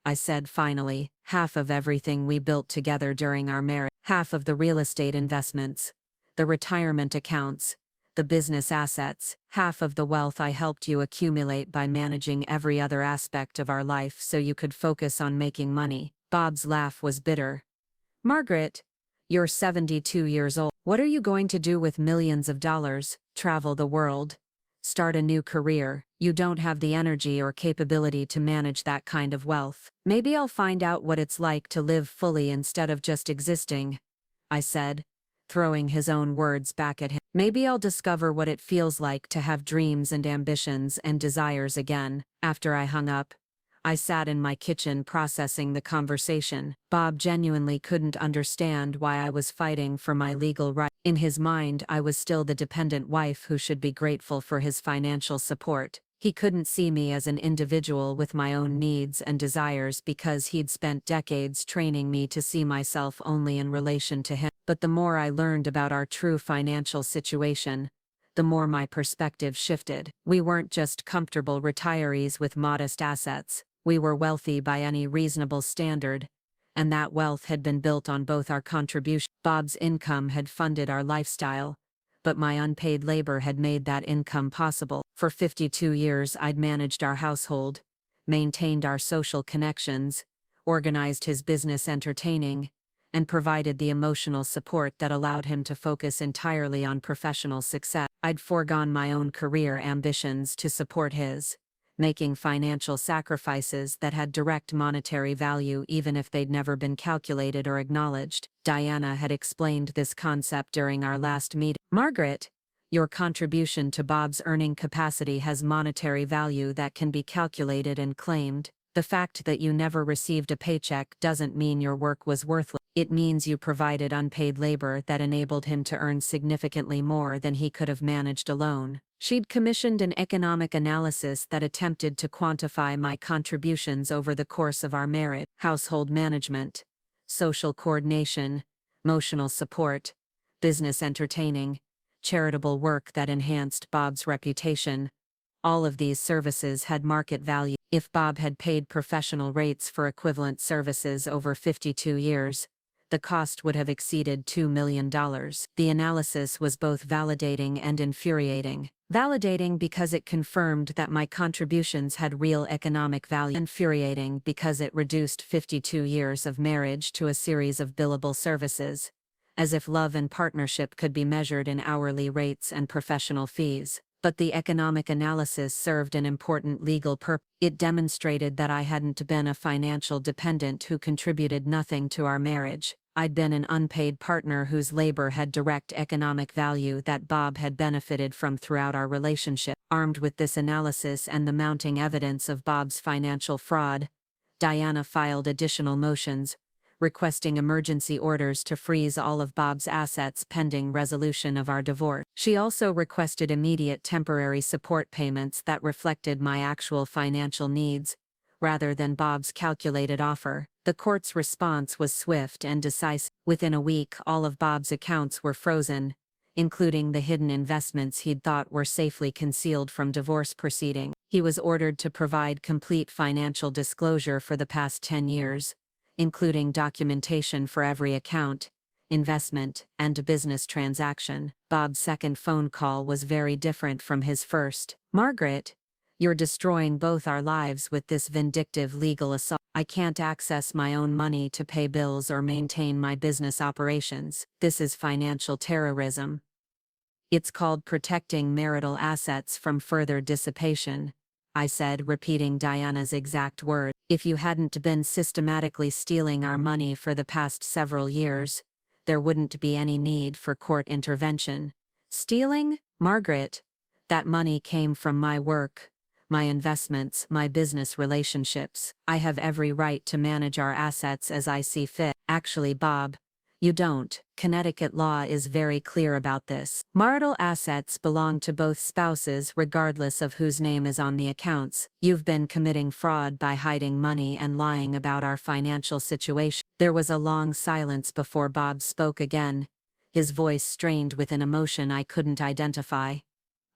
I said finally. Half of everything we built together during our marriage, half of the real estate investments, the retirement accounts, the business assets, half of the wealth I helped you accumulate by managing every other aspect of our life so you could focus on making money. Bob's laugh was bitter. Margaret, you're 72 years old. What are you going to do with millions of dollars? Travel the world? Start a new career? You don't have the energy or capability to manage that kind of wealth. Maybe I'll find out what it's like to live fully instead of just existing, I said, throwing his own words back at him. Maybe I'll discover what it feels like to have dreams and ambitions and desires again. After I hung up, I sat in my kitchen processing the conversation. Bob genuinely couldn't understand why I was fighting for my legal right. In his mind, I was still the dependent wife who should be grateful for his financial support. He couldn't see me as an individual with my own needs and desires because he'd spent decades training me to see myself only in relation to him. But the more I learned about our true financial situation, the more my perspective shifted. We weren't just comfortable retirees with modest assets. We were wealthy by any reasonable standard, and that wealth had been built on both our contributions. Bob's income had funded our lifestyle, but my unpaid labor had made that income possible. For 52 years I'd managed our household, maintained our social connections, organized his business entertaining, and provided the emotional support that allowed him to focus entirely on professional success. I'd foregone my own career ambitions to support his, making financial sacrifices that had direct monetary value even if they'd never been calculated or acknowledged. Diana had explained this concept during our last meeting. Margaret, your contribution to Bob's earning capacity has monetary value that can be calculated and claimed. The fact that you never received a paycheck doesn't mean your work was worthless. It means you provided unpaid labor that enabled him to earn significantly more than he could have managed alone. She'd commissioned an economic analysis that attempted to quantify my contributions over the course of our marriage: household management, social coordination, emotional support, business entertaining, charitable work that enhanced Bob's reputation. All of these services had market value. If Bob had paid professional rates for equivalent services over 52 years, the cost would have exceeded $2 million. The analysis was both validating and infuriating. Validating because it confirmed that my contributions had real economic value. Infuriating because it reduced 52 years of marriage to a series of billable services, as if love and partnership could be measured in hourly rates and professional fees. But the economic analysis served an important legal purpose. It demonstrated that I hadn't been a financial dependent who contributed nothing to our marriage. I'd been an unpaid partner whose labor had direct economic value that Bob had benefited from throughout our relationship. Armed with this analysis and the mounting evidence of Bob's financial fraud, Diana filed additional motions, requesting emergency orders to freeze all of Bob's assets pending resolution of our divorce. She also requested immediate temporary support payments that reflected my actual financial needs, rather than Bob's calculated offer. The court's response was swift and decisive. Within a week, all of Bob's accounts were frozen, including the hidden investments he'd thought were safely concealed from divorce proceedings. He was ordered to provide complete financial disclosure for the past 10 years, including documentation for every account, investment, and business transaction. Bob's second phone call was very different from his first. Margaret, you're destroying both our lives with this vindictive legal assault. I can't access my own money to pay bills or maintain my business operations. This is financial terrorism. It's called protecting marital assets from further dissipation, I said, repeating Diana's exact words. If you hadn't been systematically stealing our money for the past several years, there wouldn't be any need for court intervention. Stealing? Margaret, that money came from my work, my investments, my business relationships. I have every right to manage our assets as I see fit. Actually, Bob, You don't. Connecticut law is very clear about this. Marital assets belong to both spouses regardless of whose name is on the accounts. You've been committing fraud by hiding money and lying about our financial situation. There was a long silence before Bob spoke again, his voice strained with an emotion I couldn't identify.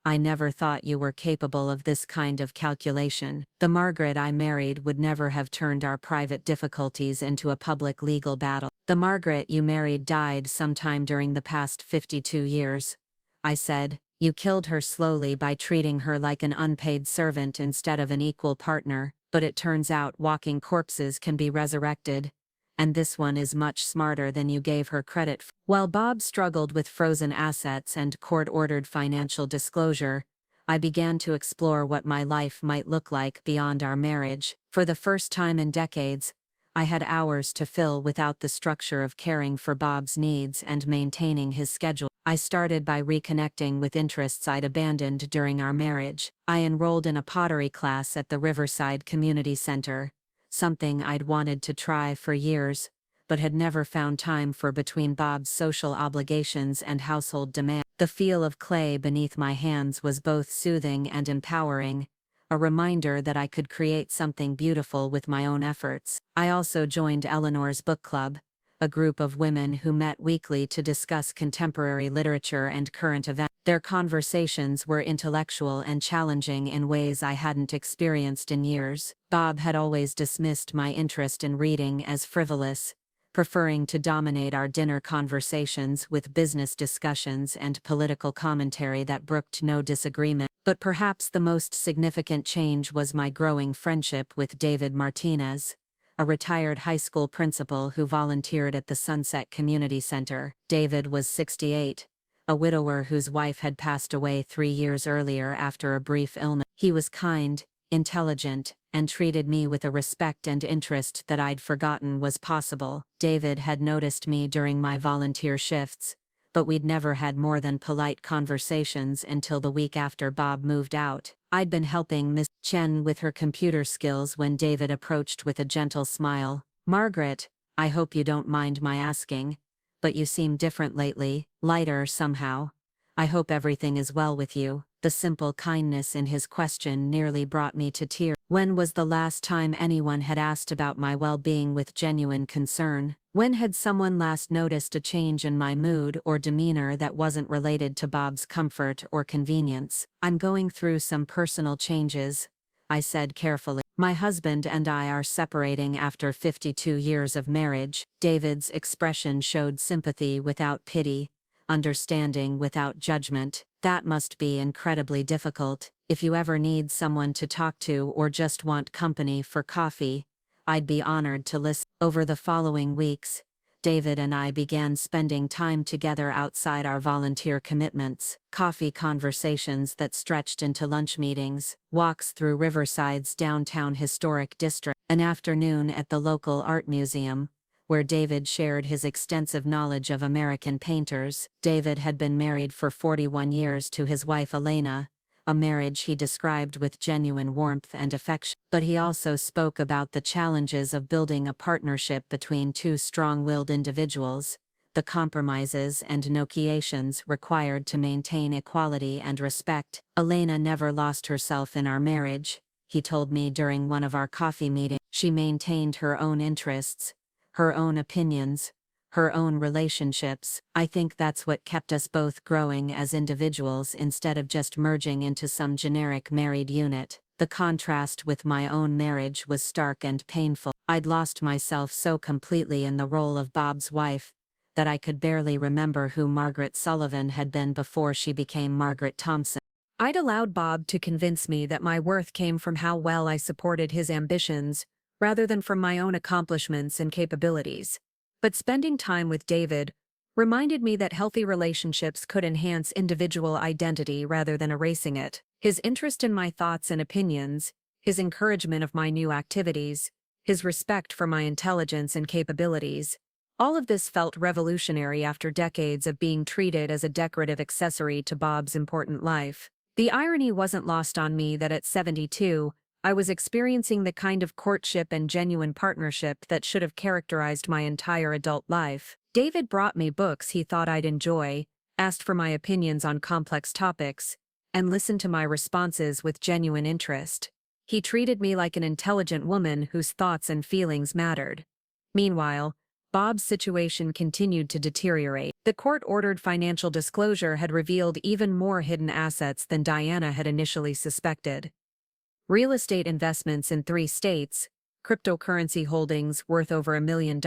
I never thought you were capable of this kind of calculation. The Margaret I married would never have turned our private difficulties into a public legal battle. The Margaret you married died sometime during the past 52 years. I said, you killed her slowly by treating her like an unpaid servant instead of an equal partner, but it turns out walking corpses can be resurrected. And this one is much smarter than you gave her credit for. While Bob struggled with frozen assets and court-ordered financial disclosure, I began to explore what my life might look like beyond our marriage. For the first time in decades, I had hours to fill without the structure of caring for Bob's needs and maintaining his schedule. I started by reconnecting with interests I'd abandoned during our marriage. I enrolled in a pottery class at the Riverside Community Center, something I'd wanted to try for years, but had never found time for between Bob's social obligations and household demands. The feel of clay beneath my hands was both soothing and empowering, a reminder that I could create something beautiful with my own efforts. I also joined Eleanor's book club, a group of women who met weekly to discuss contemporary literature and current events. Their conversations were intellectual and challenging in ways I hadn't experienced in years. Bob had always dismissed my interest in reading as frivolous, preferring to dominate our dinner conversations with business discussions and political commentary that brooked no disagreement. But perhaps the most significant change was my growing friendship with David Martinez, a retired high school principal who volunteered at the Sunset Community Center. David was 68, a widower whose wife had passed away 3 years earlier after a brief illness. He was kind, intelligent, and treated me with a respect and interest that I'd forgotten was possible. David had noticed me during my volunteer shifts, but we'd never had more than polite conversations until the week after Bob moved out. I'd been helping Miss Chen with her computer skills when David approached with a gentle smile. Margaret, I hope you don't mind my asking, but you seem different lately, lighter somehow. I hope everything is well with you. The simple kindness in his question nearly brought me to tears. When was the last time anyone had asked about my well-being with genuine concern? When had someone last noticed a change in my mood or demeanor that wasn't related to Bob's comfort or convenience? I'm going through some personal changes, I said carefully. My husband and I are separating after 52 years of marriage. David's expression showed sympathy without pity, understanding without judgment. That must be incredibly difficult. If you ever need someone to talk to or just want company for coffee, I'd be honored to listen. Over the following weeks, David and I began spending time together outside our volunteer commitments. Coffee conversations that stretched into lunch meetings, walks through Riverside's downtown historic district, an afternoon at the local art museum, where David shared his extensive knowledge of American painters. David had been married for 41 years to his wife Elena, a marriage he described with genuine warmth and affection. But he also spoke about the challenges of building a partnership between two strong-willed individuals, the compromises and negotiations required to maintain equality and respect. Elena never lost herself in our marriage, he told me during one of our coffee meetings. She maintained her own interests, her own opinions, her own relationships. I think that's what kept us both growing as individuals instead of just merging into some generic married unit. The contrast with my own marriage was stark and painful. I'd lost myself so completely in the role of Bob's wife that I could barely remember who Margaret Sullivan had been before she became Margaret Thompson. I'd allowed Bob to convince me that my worth came from how well I supported his ambitions, rather than from my own accomplishments and capabilities. But spending time with David reminded me that healthy relationships could enhance individual identity rather than erasing it. His interest in my thoughts and opinions, his encouragement of my new activities, his respect for my intelligence and capabilities, all of this felt revolutionary after decades of being treated as a decorative accessory to Bob's important life. The irony wasn't lost on me that at 72, I was experiencing the kind of courtship and genuine partnership that should have characterized my entire adult life. David brought me books he thought I'd enjoy, asked for my opinions on complex topics, and listened to my responses with genuine interest. He treated me like an intelligent woman whose thoughts and feelings mattered. Meanwhile, Bob's situation continued to deteriorate. The court-ordered financial disclosure had revealed even more hidden assets than Diana had initially suspected. Real estate investments in 3 states, cryptocurrency holdings worth over $1 million,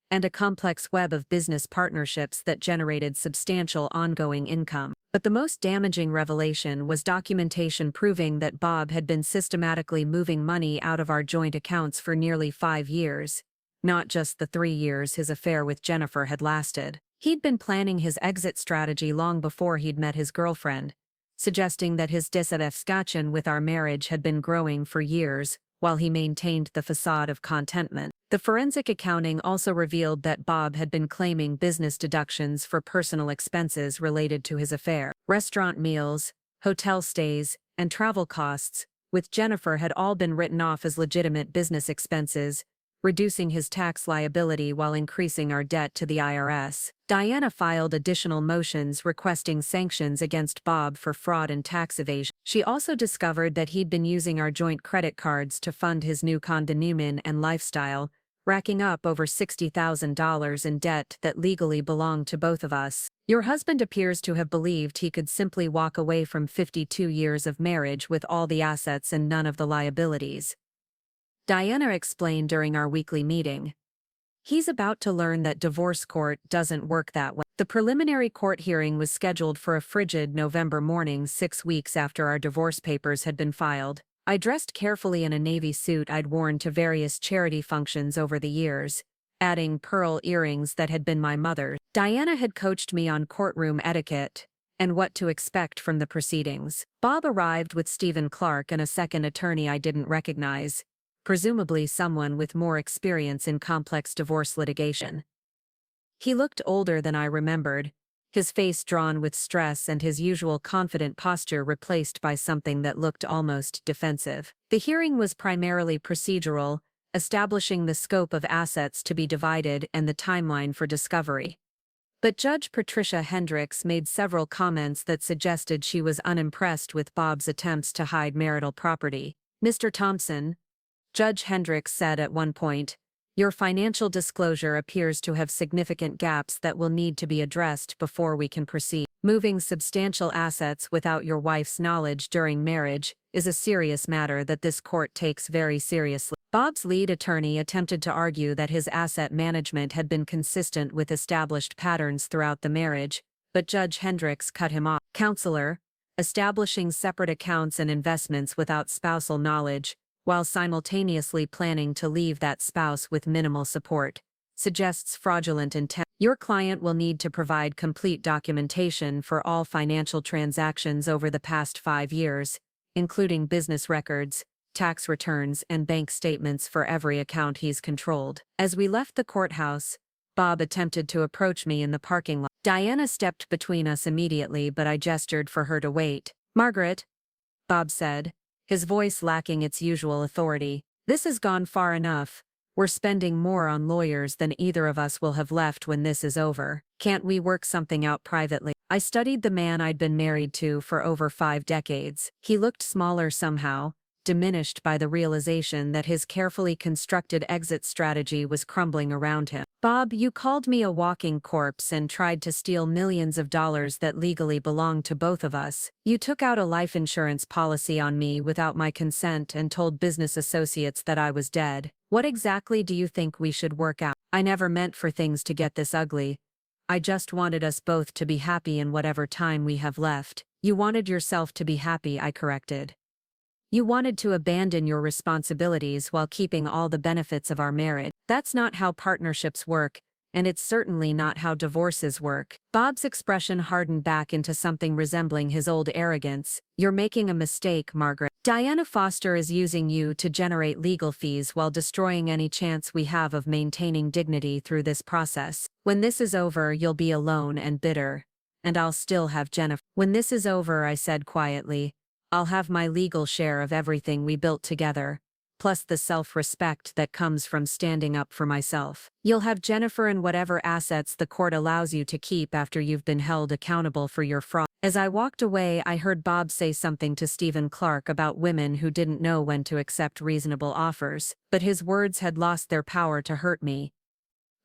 and a complex web of business partnerships that generated substantial ongoing income. But the most damaging revelation was documentation proving that Bob had been systematically moving money out of our joint accounts for nearly 5 years. Not just the 3 years his affair with Jennifer had lasted. He'd been planning his exit strategy long before he'd met his girlfriend, suggesting that his dissatisfaction with our marriage had been growing for years, while he maintained the facade of contentment. The forensic accounting also revealed that Bob had been claiming business deductions for personal expenses related to his affair. Restaurant meals, hotel stays, and travel costs, with Jennifer, had all been written off as legitimate business expenses, reducing his tax liability while increasing our debt to the IRS. Diana filed additional motions requesting sanctions against Bob for fraud and tax evasion. She also discovered that he'd been using our joint credit cards to fund his new condominium and lifestyle, racking up over $60,000 in debt that legally belonged to both of us. Your husband appears to have believed he could simply walk away from 52 years of marriage with all the assets and none of the liabilities, Diana explained during our weekly meeting. He's about to learn that divorce court doesn't work that way. The preliminary court hearing was scheduled for a frigid November morning 6 weeks after our divorce papers had been filed. I dressed carefully in a navy suit I'd worn to various charity functions over the years, adding pearl earrings that had been my mother's. Diana had coached me on courtroom etiquette and what to expect from the proceedings. Bob arrived with Stephen Clark and a second attorney I didn't recognize, presumably someone with more experience in complex divorce litigation. He looked older than I remembered, his face drawn with stress and his usual confident posture replaced by something that looked almost defensive. The hearing was primarily procedural, establishing the scope of assets to be divided and the timeline for discovery. But Judge Patricia Hendricks made several comments that suggested she was unimpressed with Bob's attempts to hide marital property. "Mr. Thompson," Judge Hendricks said at one point, "your financial disclosure appears to have significant gaps that will need to be addressed before we can proceed. Moving substantial assets without your wife's knowledge during marriage is a serious matter that this court takes very seriously." Bob's lead attorney attempted to argue that his asset management had been consistent with established patterns throughout the marriage, but Judge Hendricks cut him off. "Counselor, establishing separate accounts and investments without spousal knowledge, while simultaneously planning to leave that spouse with minimal support, suggests fraudulent intent. Your client will need to provide complete documentation for all financial transactions over the past 5 years, including business records, tax returns, and bank statements for every account he's controlled." As we left the courthouse, Bob attempted to approach me in the parking lot. Diana stepped between us immediately, but I gestured for her to wait. "Margaret," Bob said, his voice lacking its usual authority, "this has gone far enough. We're spending more on lawyers than either of us will have left when this is over. Can't we work something out privately?" I studied the man I'd been married to for over 5 decades. He looked smaller somehow, diminished by the realization that his carefully constructed exit strategy was crumbling around him. "Bob, you called me a walking corpse and tried to steal millions of dollars that legally belonged to both of us. You took out a life insurance policy on me without my consent and told business associates that I was dead. What exactly do you think we should work out? I never meant for things to get this ugly. I just wanted us both to be happy in whatever time we have left." "You wanted yourself to be happy," I corrected. "You wanted to abandon your responsibilities while keeping all the benefits of our marriage. That's not how partnerships work, and it's certainly not how divorces work." Bob's expression hardened back into something resembling his old arrogance. "You're making a mistake, Margaret. Diana Foster is using you to generate legal fees while destroying any chance we have of maintaining dignity through this process. When this is over, you'll be alone and bitter, and I'll still have Jennifer." "When this is over," I said quietly, "I'll have my legal share of everything we built together. plus the self-respect that comes from standing up for myself. You'll have Jennifer and whatever assets the court allows you to keep after you've been held accountable for your fraud. As I walked away, I heard Bob say something to Stephen Clark about women who didn't know when to accept reasonable offers, but his words had lost their power to hurt me.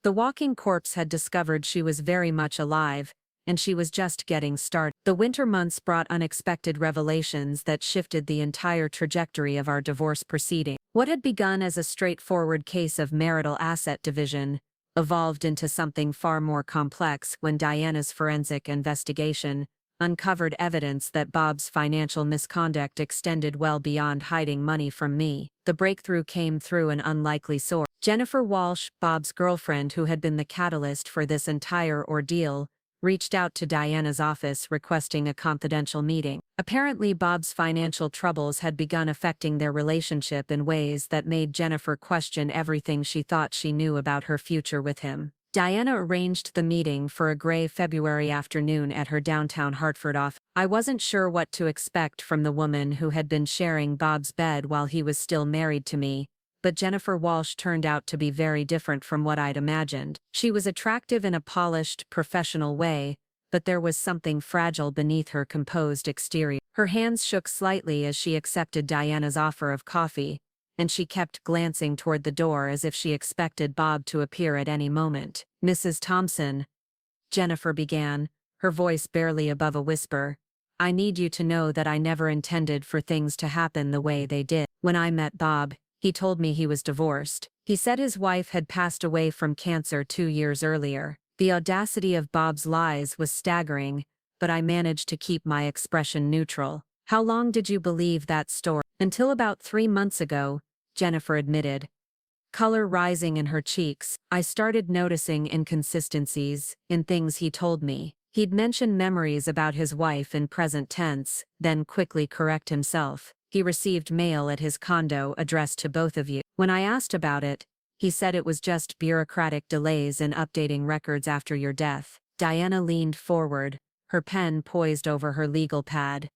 The walking corpse had discovered she was very much alive, and she was just getting started. The winter months brought unexpected revelations that shifted the entire trajectory of our divorce proceeding. What had begun as a straightforward case of marital asset division evolved into something far more complex when Diana's forensic investigation uncovered evidence that Bob's financial misconduct extended well beyond hiding money from me. The breakthrough came through an unlikely source. Jennifer Walsh, Bob's girlfriend who had been the catalyst for this entire ordeal, reached out to Diana's office requesting a confidential meeting. Apparently, Bob's financial troubles had begun affecting their relationship in ways that made Jennifer question everything she thought she knew about her future with him. Diana arranged the meeting for a gray February afternoon at her downtown Hartford office. I wasn't sure what to expect from the woman who had been sharing Bob's bed while he was still married to me, but Jennifer Walsh turned out to be very different from what I'd imagined. She was attractive in a polished, professional way, but there was something fragile beneath her composed exterior. Her hands shook slightly as she accepted Diana's offer of coffee, and she kept glancing toward the door as if she expected Bob to appear at any moment. "Mrs. Thompson," Jennifer began, her voice barely above a whisper, "I need you to know that I never intended for things to happen the way they did. When I met Bob, he told me he was divorced. He said his wife had passed away from cancer 2 years earlier. The audacity of Bob's lies was staggering, but I managed to keep my expression neutral. How long did you believe that story?" "Until about 3 months ago," Jennifer admitted, color rising in her cheeks. "I started noticing inconsistencies in things he told me. He'd mention memories about his wife in present tense, then quickly correct himself. He received mail at his condo addressed to both of you. When I asked about it, he said it was just bureaucratic delays in updating records after your death." Diana leaned forward, her pen poised over her legal pad.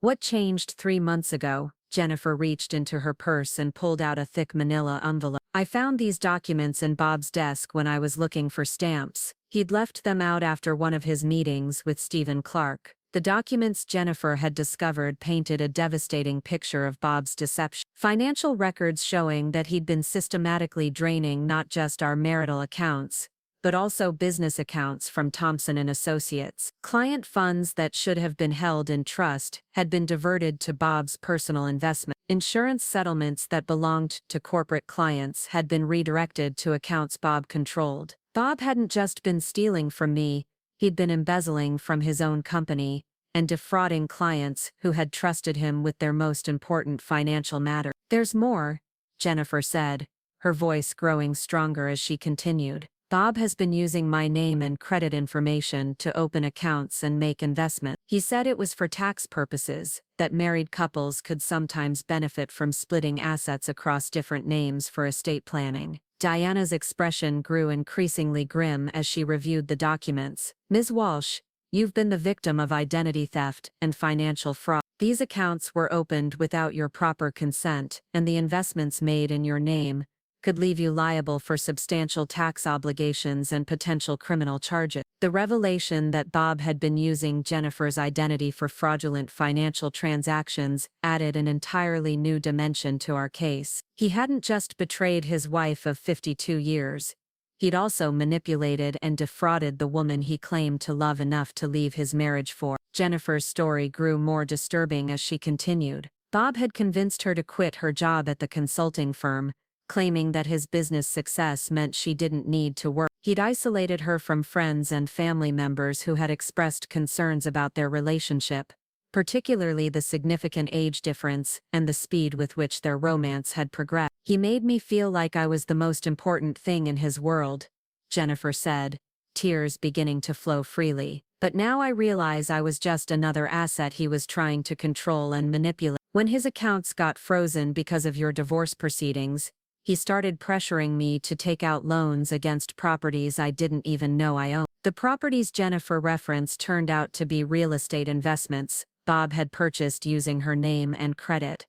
"What changed 3 months ago?" Jennifer reached into her purse and pulled out a thick manila envelope. "I found these documents in Bob's desk when I was looking for stamps. He'd left them out after one of his meetings with Stephen Clark." The documents Jennifer had discovered painted a devastating picture of Bob's deception. Financial records showing that he'd been systematically draining not just our marital accounts, but also business accounts from Thompson and Associates. Client funds that should have been held in trust had been diverted to Bob's personal investment. Insurance settlements that belonged to corporate clients had been redirected to accounts Bob controlled. Bob hadn't just been stealing from me, he'd been embezzling from his own company and defrauding clients who had trusted him with their most important financial matter. "There's more," Jennifer said, her voice growing stronger as she continued. "Bob has been using my name and credit information to open accounts and make investments. He said it was for tax purposes, that married couples could sometimes benefit from splitting assets across different names for estate planning." Diana's expression grew increasingly grim as she reviewed the documents. "Ms. Walsh, you've been the victim of identity theft and financial fraud. These accounts were opened without your proper consent, and the investments made in your name could leave you liable for substantial tax obligations and potential criminal charges." The revelation that Bob had been using Jennifer's identity for fraudulent financial transactions added an entirely new dimension to our case. He hadn't just betrayed his wife of 52 years. He'd also manipulated and defrauded the woman he claimed to love enough to leave his marriage for. Jennifer's story grew more disturbing as she continued. Bob had convinced her to quit her job at the consulting firm, claiming that his business success meant she didn't need to work. He'd isolated her from friends and family members who had expressed concerns about their relationship, particularly the significant age difference and the speed with which their romance had progressed. "He made me feel like I was the most important thing in his world," Jennifer said, tears beginning to flow freely. "But now I realize I was just another asset he was trying to control and manipulate. When his accounts got frozen because of your divorce proceedings, he started pressuring me to take out loans against properties I didn't even know I owned." The properties Jennifer referenced turned out to be real estate investments Bob had purchased using her name and credit.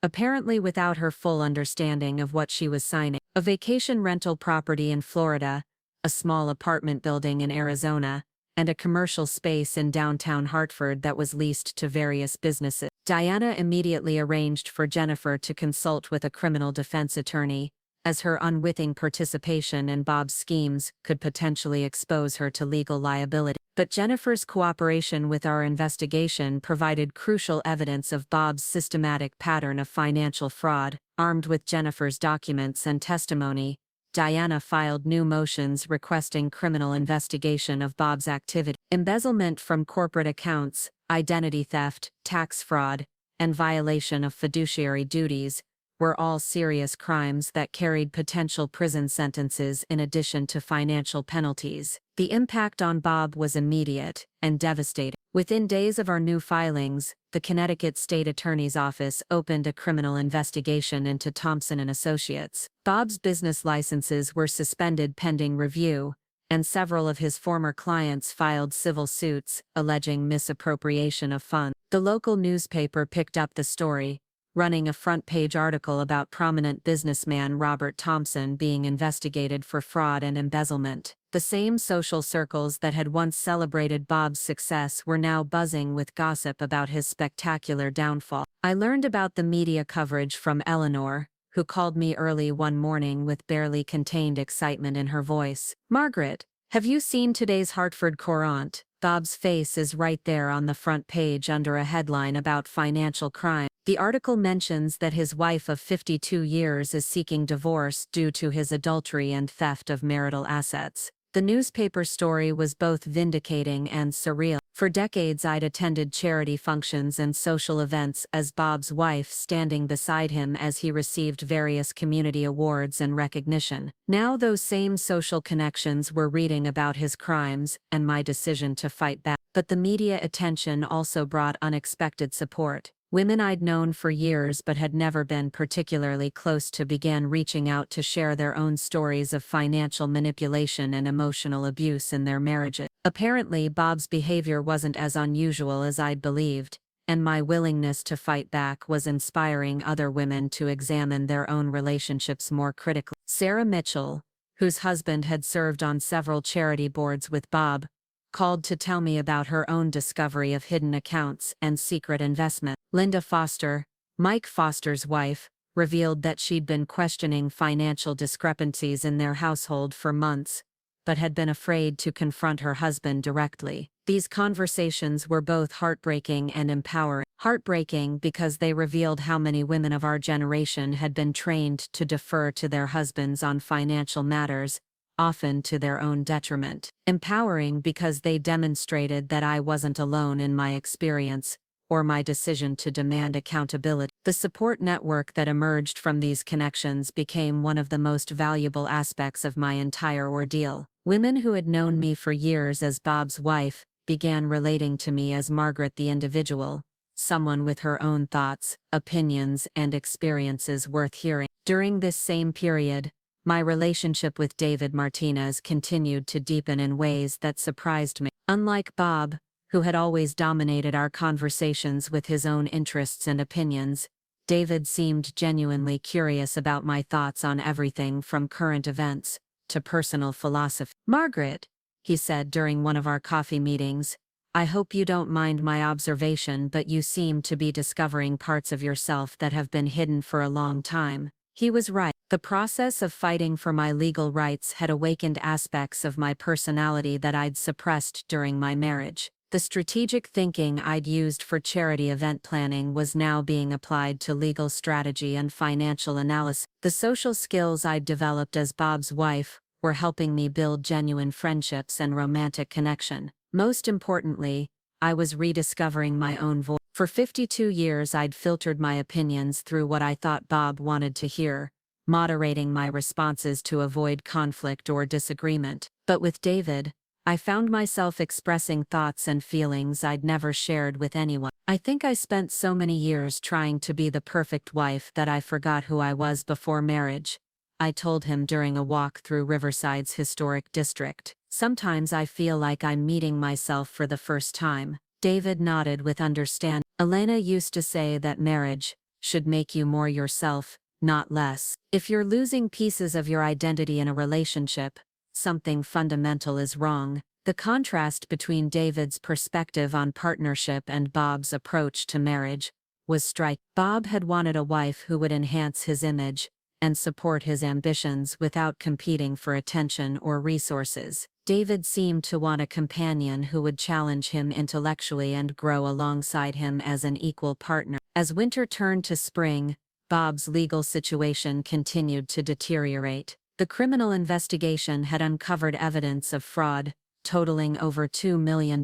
apparently without her full understanding of what she was signing. A vacation rental property in Florida, a small apartment building in Arizona, and a commercial space in downtown Hartford that was leased to various businesses. Diana immediately arranged for Jennifer to consult with a criminal defense attorney, as her unwitting participation in Bob's schemes could potentially expose her to legal liability. But Jennifer's cooperation with our investigation provided crucial evidence of Bob's systematic pattern of financial fraud. Armed with Jennifer's documents and testimony, Diana filed new motions requesting criminal investigation of Bob's activity. Embezzlement from corporate accounts, identity theft, tax fraud, and violation of fiduciary duties were all serious crimes that carried potential prison sentences in addition to financial penalties. The impact on Bob was immediate and devastating. Within days of our new filings, the Connecticut State Attorney's Office opened a criminal investigation into Thompson and Associates. Bob's business licenses were suspended pending review, and several of his former clients filed civil suits alleging misappropriation of funds. The local newspaper picked up the story, running a front-page article about prominent businessman Robert Thompson being investigated for fraud and embezzlement. The same social circles that had once celebrated Bob's success were now buzzing with gossip about his spectacular downfall. I learned about the media coverage from Eleanor, who called me early one morning with barely contained excitement in her voice. "Margaret, have you seen today's Hartford Courant? Bob's face is right there on the front page under a headline about financial crime. The article mentions that his wife of 52 years is seeking divorce due to his adultery and theft of marital assets." The newspaper story was both vindicating and surreal. For decades I'd attended charity functions and social events as Bob's wife, standing beside him as he received various community awards and recognition. Now those same social connections were reading about his crimes and my decision to fight back. But the media attention also brought unexpected support. Women I'd known for years but had never been particularly close to began reaching out to share their own stories of financial manipulation and emotional abuse in their marriages. Apparently, Bob's behavior wasn't as unusual as I'd believed, and my willingness to fight back was inspiring other women to examine their own relationships more critically. Sarah Mitchell, whose husband had served on several charity boards with Bob, called to tell me about her own discovery of hidden accounts and secret investment. Linda Foster, Mike Foster's wife, revealed that she'd been questioning financial discrepancies in their household for months, but had been afraid to confront her husband directly. These conversations were both heartbreaking and empowering. Heartbreaking because they revealed how many women of our generation had been trained to defer to their husbands on financial matters, often to their own detriment. Empowering because they demonstrated that I wasn't alone in my experience, or my decision to demand accountability. The support network that emerged from these connections became one of the most valuable aspects of my entire ordeal. Women who had known me for years as Bob's wife began relating to me as Margaret the individual, someone with her own thoughts, opinions, and experiences worth hearing. During this same period, my relationship with David Martinez continued to deepen in ways that surprised me. Unlike Bob, who had always dominated our conversations with his own interests and opinions, David seemed genuinely curious about my thoughts on everything from current events to personal philosophy. "Margaret," he said during one of our coffee meetings, "I hope you don't mind my observation, but you seem to be discovering parts of yourself that have been hidden for a long time." He was right. The process of fighting for my legal rights had awakened aspects of my personality that I'd suppressed during my marriage. The strategic thinking I'd used for charity event planning was now being applied to legal strategy and financial analysis. The social skills I'd developed as Bob's wife were helping me build genuine friendships and romantic connection. Most importantly, I was rediscovering my own voice. For 52 years I'd filtered my opinions through what I thought Bob wanted to hear, moderating my responses to avoid conflict or disagreement. But with David, I found myself expressing thoughts and feelings I'd never shared with anyone. I think I spent so many years trying to be the perfect wife that I forgot who I was before marriage, I told him during a walk through Riverside's historic district. Sometimes I feel like I'm meeting myself for the first time. David nodded with understanding. "Elena used to say that marriage should make you more yourself, not less. If you're losing pieces of your identity in a relationship, something fundamental is wrong. The contrast between David's perspective on partnership and Bob's approach to marriage was striking. Bob had wanted a wife who would enhance his image and support his ambitions without competing for attention or resources. David seemed to want a companion who would challenge him intellectually and grow alongside him as an equal partner. As winter turned to spring, Bob's legal situation continued to deteriorate. The criminal investigation had uncovered evidence of fraud, totaling over $2 million,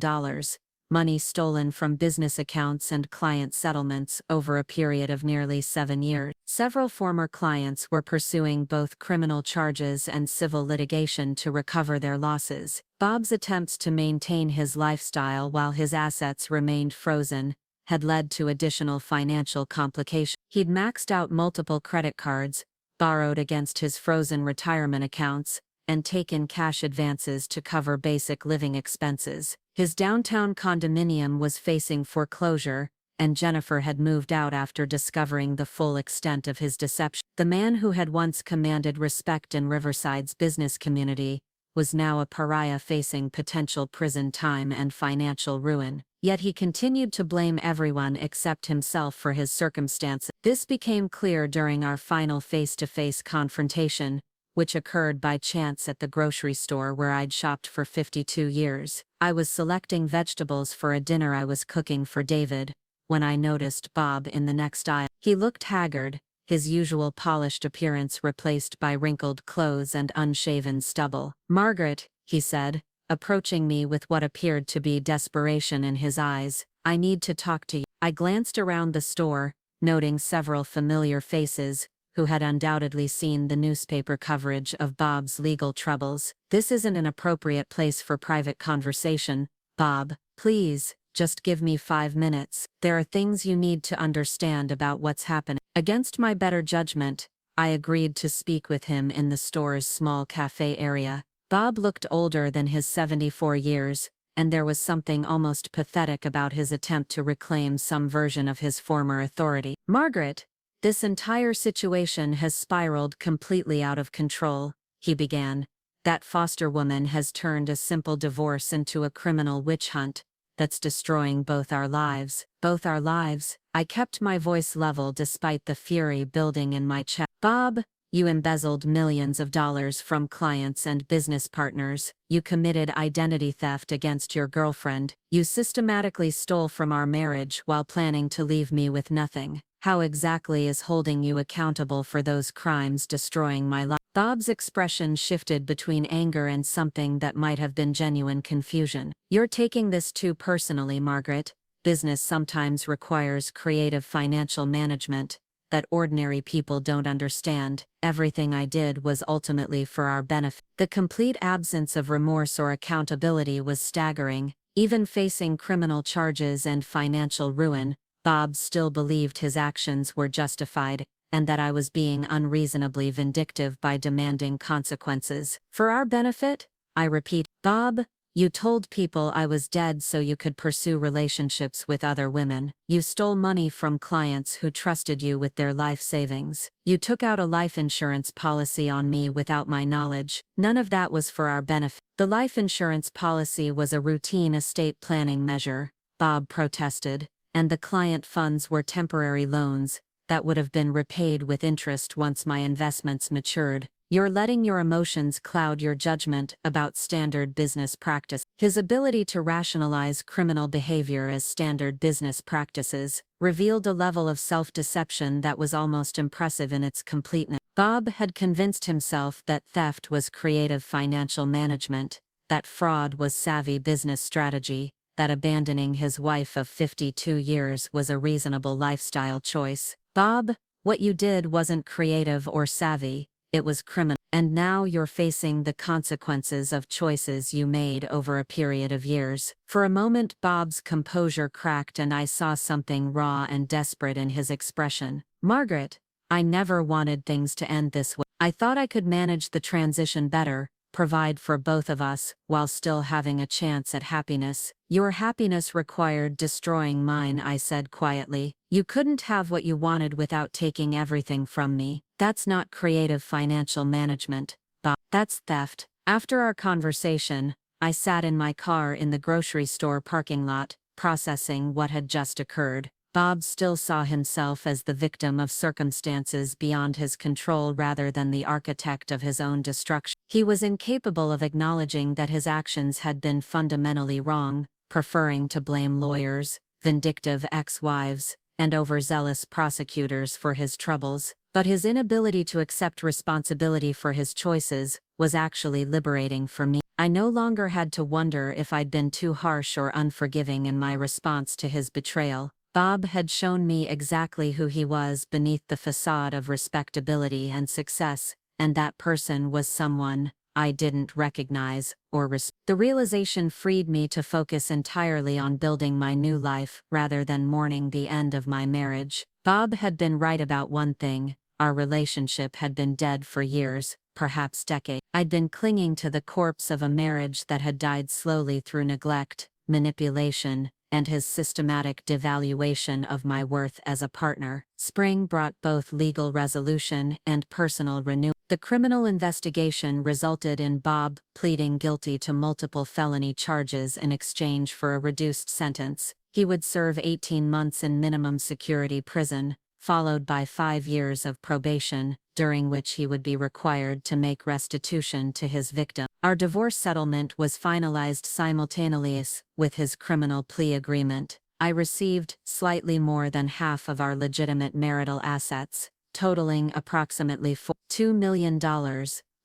money stolen from business accounts and client settlements over a period of nearly 7 years. Several former clients were pursuing both criminal charges and civil litigation to recover their losses. Bob's attempts to maintain his lifestyle while his assets remained frozen had led to additional financial complications. He'd maxed out multiple credit cards, borrowed against his frozen retirement accounts, and taken cash advances to cover basic living expenses. His downtown condominium was facing foreclosure, and Jennifer had moved out after discovering the full extent of his deception. The man who had once commanded respect in Riverside's business community was now a pariah facing potential prison time and financial ruin. Yet he continued to blame everyone except himself for his circumstances. This became clear during our final face-to-face confrontation, which occurred by chance at the grocery store where I'd shopped for 52 years. I was selecting vegetables for a dinner I was cooking for David, when I noticed Bob in the next aisle. He looked haggard, his usual polished appearance replaced by wrinkled clothes and unshaven stubble. "Margaret," he said, approaching me with what appeared to be desperation in his eyes, "I need to talk to you." I glanced around the store, noting several familiar faces, who had undoubtedly seen the newspaper coverage of Bob's legal troubles. "This isn't an appropriate place for private conversation, Bob. Please, just give me 5 minutes. There are things you need to understand about what's happening." Against my better judgment, I agreed to speak with him in the store's small cafe area. Bob looked older than his 74 years, and there was something almost pathetic about his attempt to reclaim some version of his former authority. "Margaret, this entire situation has spiraled completely out of control," he began. "That foster woman has turned a simple divorce into a criminal witch hunt that's destroying both our lives." "Both our lives?" I kept my voice level despite the fury building in my chest. "Bob, you embezzled millions of dollars from clients and business partners. You committed identity theft against your girlfriend. You systematically stole from our marriage while planning to leave me with nothing. How exactly is holding you accountable for those crimes destroying my life?" Bob's expression shifted between anger and something that might have been genuine confusion. "You're taking this too personally, Margaret. Business sometimes requires creative financial management that ordinary people don't understand. Everything I did was ultimately for our benefit." The complete absence of remorse or accountability was staggering. Even facing criminal charges and financial ruin, Bob still believed his actions were justified, and that I was being unreasonably vindictive by demanding consequences. "For our benefit?" I repeat. "Bob, you told people I was dead so you could pursue relationships with other women. You stole money from clients who trusted you with their life savings. You took out a life insurance policy on me without my knowledge. None of that was for our benefit." "The life insurance policy was a routine estate planning measure," Bob protested, "and the client funds were temporary loans that would have been repaid with interest once my investments matured. You're letting your emotions cloud your judgment about standard business practice." His ability to rationalize criminal behavior as standard business practices revealed a level of self-deception that was almost impressive in its completeness. Bob had convinced himself that theft was creative financial management, that fraud was savvy business strategy, that abandoning his wife of 52 years was a reasonable lifestyle choice. "Bob, what you did wasn't creative or savvy. It was criminal. And now you're facing the consequences of choices you made over a period of years." For a moment Bob's composure cracked and I saw something raw and desperate in his expression. "Margaret, I never wanted things to end this way. I thought I could manage the transition better, provide for both of us, while still having a chance at happiness. Your happiness required destroying mine, I said quietly. You couldn't have what you wanted without taking everything from me. That's not creative financial management, Bob. That's theft. After our conversation, I sat in my car in the grocery store parking lot, processing what had just occurred. Bob still saw himself as the victim of circumstances beyond his control rather than the architect of his own destruction. He was incapable of acknowledging that his actions had been fundamentally wrong, preferring to blame lawyers, vindictive ex-wives, and overzealous prosecutors for his troubles. But his inability to accept responsibility for his choices was actually liberating for me. I no longer had to wonder if I'd been too harsh or unforgiving in my response to his betrayal. Bob had shown me exactly who he was beneath the facade of respectability and success, and that person was someone I didn't recognize or respect. The realization freed me to focus entirely on building my new life rather than mourning the end of my marriage. Bob had been right about one thing: our relationship had been dead for years, perhaps decades. I'd been clinging to the corpse of a marriage that had died slowly through neglect, manipulation, and his systematic devaluation of my worth as a partner. Spring brought both legal resolution and personal renewal. The criminal investigation resulted in Bob pleading guilty to multiple felony charges in exchange for a reduced sentence. He would serve 18 months in minimum security prison, followed by 5 years of probation, during which he would be required to make restitution to his victim. Our divorce settlement was finalized simultaneously with his criminal plea agreement. I received slightly more than half of our legitimate marital assets, totaling approximately $2 million,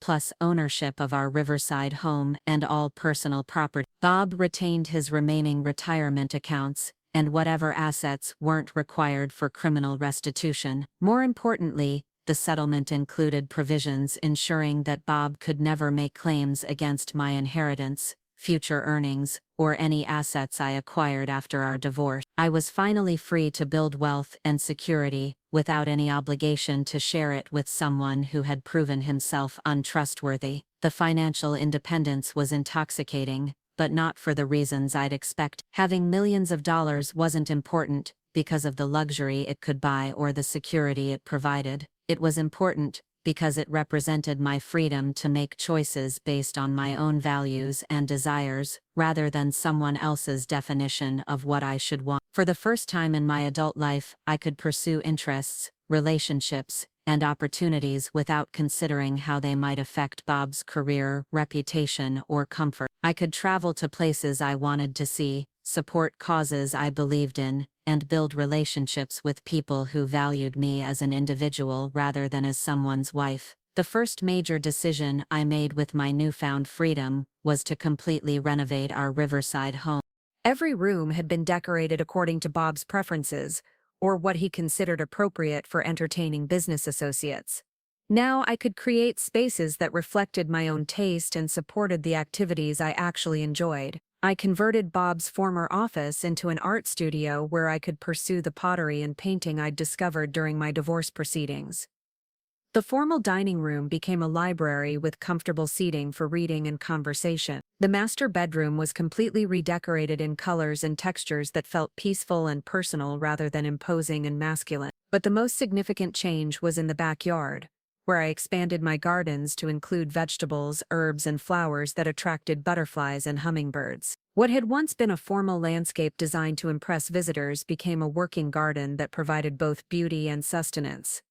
plus ownership of our Riverside home and all personal property. Bob retained his remaining retirement accounts, and whatever assets weren't required for criminal restitution. More importantly, the settlement included provisions ensuring that Bob could never make claims against my inheritance, future earnings, or any assets I acquired after our divorce. I was finally free to build wealth and security, without any obligation to share it with someone who had proven himself untrustworthy. The financial independence was intoxicating, but not for the reasons I'd expect. Having millions of dollars wasn't important because of the luxury it could buy or the security it provided. It was important because it represented my freedom to make choices based on my own values and desires, rather than someone else's definition of what I should want. For the first time in my adult life, I could pursue interests, relationships, and opportunities without considering how they might affect Bob's career, reputation, or comfort. I could travel to places I wanted to see, support causes I believed in, and build relationships with people who valued me as an individual rather than as someone's wife. The first major decision I made with my newfound freedom was to completely renovate our Riverside home. Every room had been decorated according to Bob's preferences, or what he considered appropriate for entertaining business associates. Now I could create spaces that reflected my own taste and supported the activities I actually enjoyed. I converted Bob's former office into an art studio where I could pursue the pottery and painting I'd discovered during my divorce proceedings. The formal dining room became a library with comfortable seating for reading and conversation. The master bedroom was completely redecorated in colors and textures that felt peaceful and personal rather than imposing and masculine. But the most significant change was in the backyard, where I expanded my gardens to include vegetables, herbs, and flowers that attracted butterflies and hummingbirds. What had once been a formal landscape designed to impress visitors became a working garden that provided both beauty and sustenance.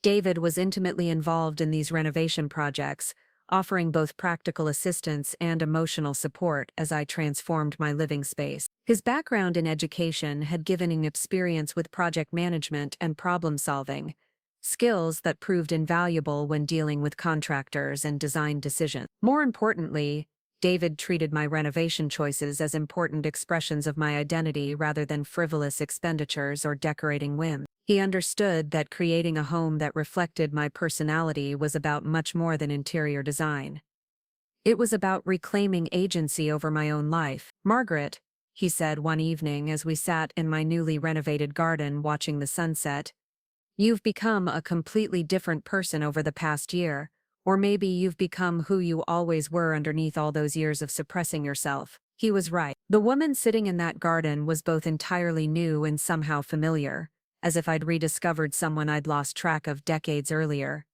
David was intimately involved in these renovation projects, offering both practical assistance and emotional support as I transformed my living space. His background in education had given him experience with project management and problem-solving, skills that proved invaluable when dealing with contractors and design decisions. More importantly, David treated my renovation choices as important expressions of my identity rather than frivolous expenditures or decorating whims. He understood that creating a home that reflected my personality was about much more than interior design. It was about reclaiming agency over my own life. "Margaret," he said one evening as we sat in my newly renovated garden watching the sunset, "you've become a completely different person over the past year. Or maybe you've become who you always were underneath all those years of suppressing yourself. He was right. The woman sitting in that garden was both entirely new and somehow familiar, as if I'd rediscovered someone I'd lost track of decades earlier.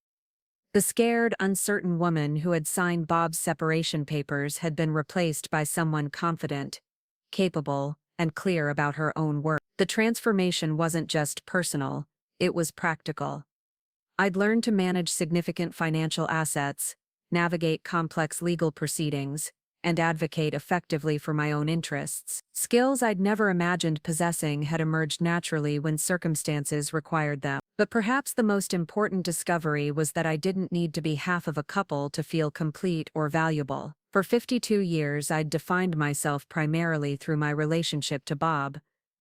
The scared, uncertain woman who had signed Bob's separation papers had been replaced by someone confident, capable, and clear about her own worth. The transformation wasn't just personal, it was practical. I'd learned to manage significant financial assets, navigate complex legal proceedings, and advocate effectively for my own interests. Skills I'd never imagined possessing had emerged naturally when circumstances required them. But perhaps the most important discovery was that I didn't need to be half of a couple to feel complete or valuable. For 52 years I'd defined myself primarily through my relationship to Bob,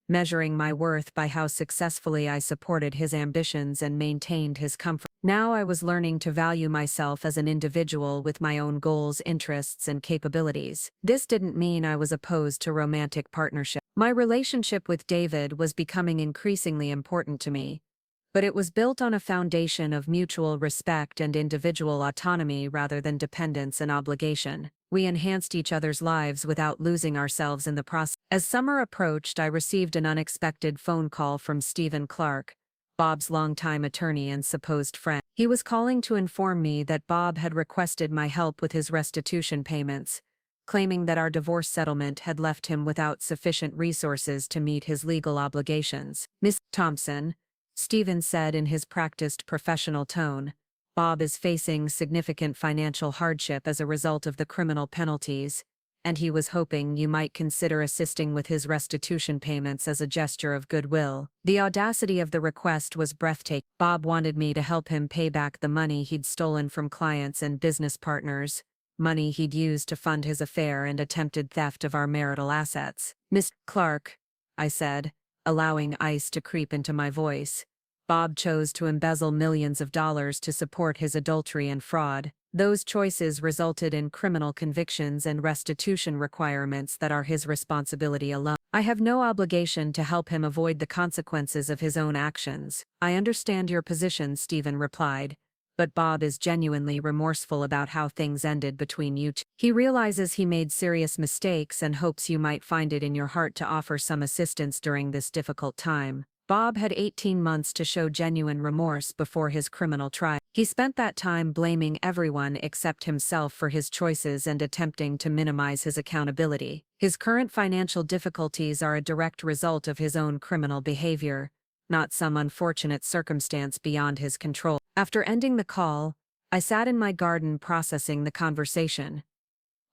measuring my worth by how successfully I supported his ambitions and maintained his comfort. Now I was learning to value myself as an individual with my own goals, interests, and capabilities. This didn't mean I was opposed to romantic partnership. My relationship with David was becoming increasingly important to me, but it was built on a foundation of mutual respect and individual autonomy rather than dependence and obligation. We enhanced each other's lives without losing ourselves in the process. As summer approached, I received an unexpected phone call from Stephen Clark, Bob's longtime attorney and supposed friend. He was calling to inform me that Bob had requested my help with his restitution payments, claiming that our divorce settlement had left him without sufficient resources to meet his legal obligations. "Miss Thompson," Stephen said in his practiced professional tone, "Bob is facing significant financial hardship as a result of the criminal penalties, and he was hoping you might consider assisting with his restitution payments as a gesture of goodwill." The audacity of the request was breathtaking. Bob wanted me to help him pay back the money he'd stolen from clients and business partners, money he'd used to fund his affair and attempted theft of our marital assets. "Miss Clark," I said, allowing ice to creep into my voice, "Bob chose to embezzle millions of dollars to support his adultery and fraud. Those choices resulted in criminal convictions and restitution requirements that are his responsibility alone. I have no obligation to help him avoid the consequences of his own actions." "I understand your position," Stephen replied, "but Bob is genuinely remorseful about how things ended between you two. He realizes he made serious mistakes and hopes you might find it in your heart to offer some assistance during this difficult time." Bob had 18 months to show genuine remorse before his criminal trial. He spent that time blaming everyone except himself for his choices and attempting to minimize his accountability. His current financial difficulties are a direct result of his own criminal behavior, not some unfortunate circumstance beyond his control. After ending the call, I sat in my garden processing the conversation.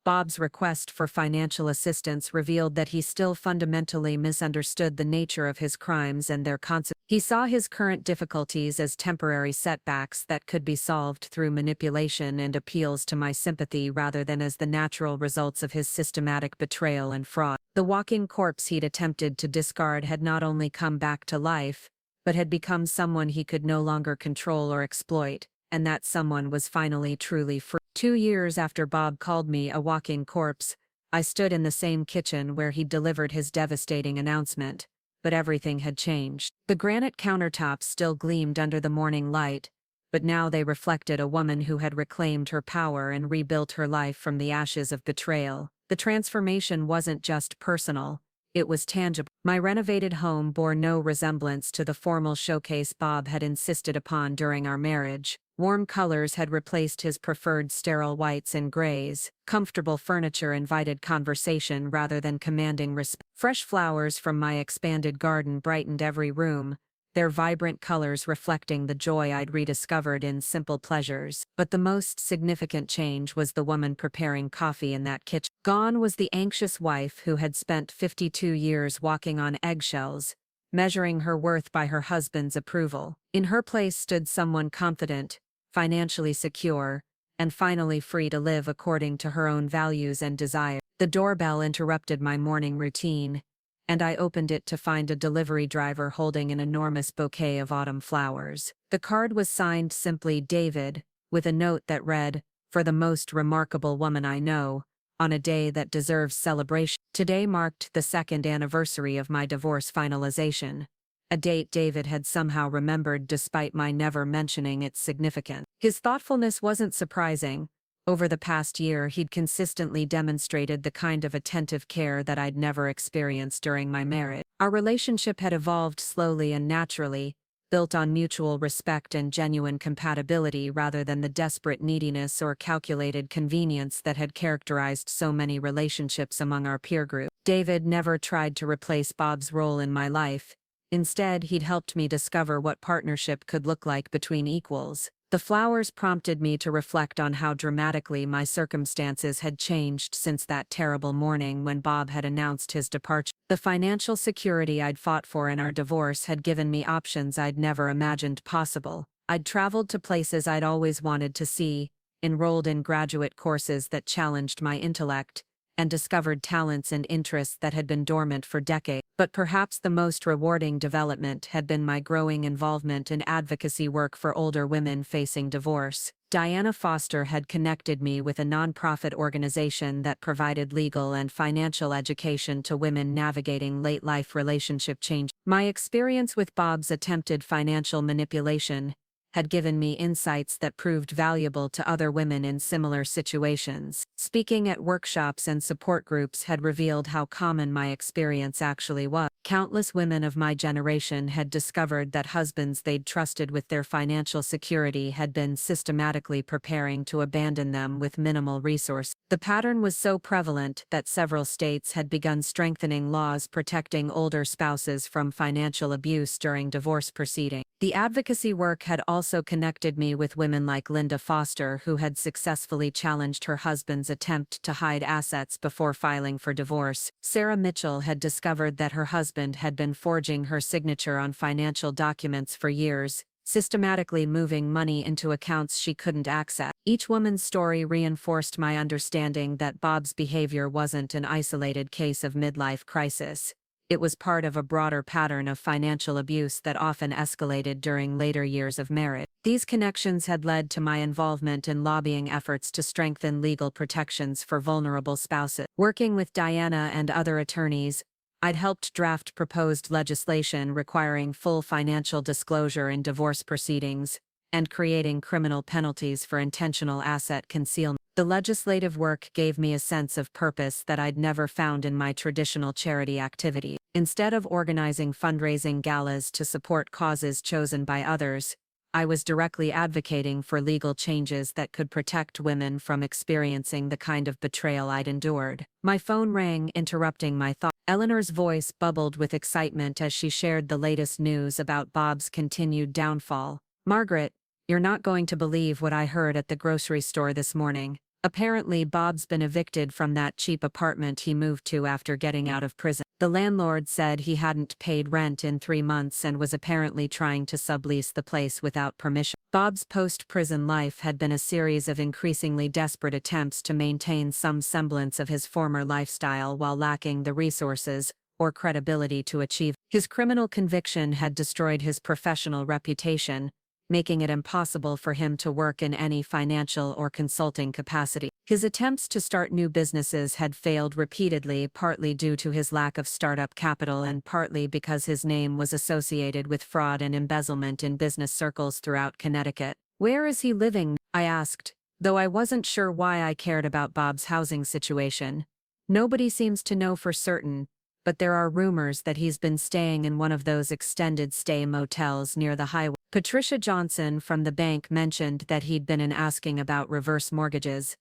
Bob's request for financial assistance revealed that he still fundamentally misunderstood the nature of his crimes and their consequences. He saw his current difficulties as temporary setbacks that could be solved through manipulation and appeals to my sympathy rather than as the natural results of his systematic betrayal and fraud. The walking corpse he'd attempted to discard had not only come back to life, but had become someone he could no longer control or exploit, and that someone was finally truly free. 2 years after Bob called me a walking corpse, I stood in the same kitchen where he'd delivered his devastating announcement, but everything had changed. The granite countertops still gleamed under the morning light, but now they reflected a woman who had reclaimed her power and rebuilt her life from the ashes of betrayal. The transformation wasn't just personal, it was tangible. My renovated home bore no resemblance to the formal showcase Bob had insisted upon during our marriage. Warm colors had replaced his preferred sterile whites and grays. Comfortable furniture invited conversation rather than commanding respect. Fresh flowers from my expanded garden brightened every room, their vibrant colors reflecting the joy I'd rediscovered in simple pleasures. But the most significant change was the woman preparing coffee in that kitchen. Gone was the anxious wife who had spent 52 years walking on eggshells, measuring her worth by her husband's approval. In her place stood someone confident, financially secure, and finally free to live according to her own values and desires. The doorbell interrupted my morning routine, and I opened it to find a delivery driver holding an enormous bouquet of autumn flowers. The card was signed simply David, with a note that read, "For the most remarkable woman I know, on a day that deserves celebration." Today marked the 2nd anniversary of my divorce finalization, a date David had somehow remembered despite my never mentioning its significance. His thoughtfulness wasn't surprising. Over the past year, he'd consistently demonstrated the kind of attentive care that I'd never experienced during my marriage. Our relationship had evolved slowly and naturally, built on mutual respect and genuine compatibility rather than the desperate neediness or calculated convenience that had characterized so many relationships among our peer group. David never tried to replace Bob's role in my life. Instead, he'd helped me discover what partnership could look like between equals. The flowers prompted me to reflect on how dramatically my circumstances had changed since that terrible morning when Bob had announced his departure. The financial security I'd fought for in our divorce had given me options I'd never imagined possible. I'd traveled to places I'd always wanted to see, enrolled in graduate courses that challenged my intellect, and discovered talents and interests that had been dormant for decades. But perhaps the most rewarding development had been my growing involvement in advocacy work for older women facing divorce. Diana Foster had connected me with a nonprofit organization that provided legal and financial education to women navigating late-life relationship change. My experience with Bob's attempted financial manipulation had given me insights that proved valuable to other women in similar situations. Speaking at workshops and support groups had revealed how common my experience actually was. Countless women of my generation had discovered that husbands they'd trusted with their financial security had been systematically preparing to abandon them with minimal resources. The pattern was so prevalent that several states had begun strengthening laws protecting older spouses from financial abuse during divorce proceedings. The advocacy work had also connected me with women like Linda Foster, who had successfully challenged her husband's attempt to hide assets before filing for divorce. Sarah Mitchell had discovered that her husband had been forging her signature on financial documents for years, systematically moving money into accounts she couldn't access. Each woman's story reinforced my understanding that Bob's behavior wasn't an isolated case of midlife crisis. It was part of a broader pattern of financial abuse that often escalated during later years of marriage. These connections had led to my involvement in lobbying efforts to strengthen legal protections for vulnerable spouses. Working with Diana and other attorneys, I'd helped draft proposed legislation requiring full financial disclosure in divorce proceedings and creating criminal penalties for intentional asset concealment. The legislative work gave me a sense of purpose that I'd never found in my traditional charity activity. Instead of organizing fundraising galas to support causes chosen by others, I was directly advocating for legal changes that could protect women from experiencing the kind of betrayal I'd endured. My phone rang, interrupting my thoughts. Eleanor's voice bubbled with excitement as she shared the latest news about Bob's continued downfall. "Margaret, you're not going to believe what I heard at the grocery store this morning. Apparently, Bob's been evicted from that cheap apartment he moved to after getting out of prison. The landlord said he hadn't paid rent in 3 months and was apparently trying to sublease the place without permission." Bob's post-prison life had been a series of increasingly desperate attempts to maintain some semblance of his former lifestyle while lacking the resources or credibility to achieve. His criminal conviction had destroyed his professional reputation, making it impossible for him to work in any financial or consulting capacity. His attempts to start new businesses had failed repeatedly, partly due to his lack of startup capital and partly because his name was associated with fraud and embezzlement in business circles throughout Connecticut. "Where is he living?" I asked, though I wasn't sure why I cared about Bob's housing situation. "Nobody seems to know for certain, but there are rumors that he's been staying in one of those extended stay motels near the highway." Patricia Johnson from the bank mentioned that he'd been asking about reverse mortgages,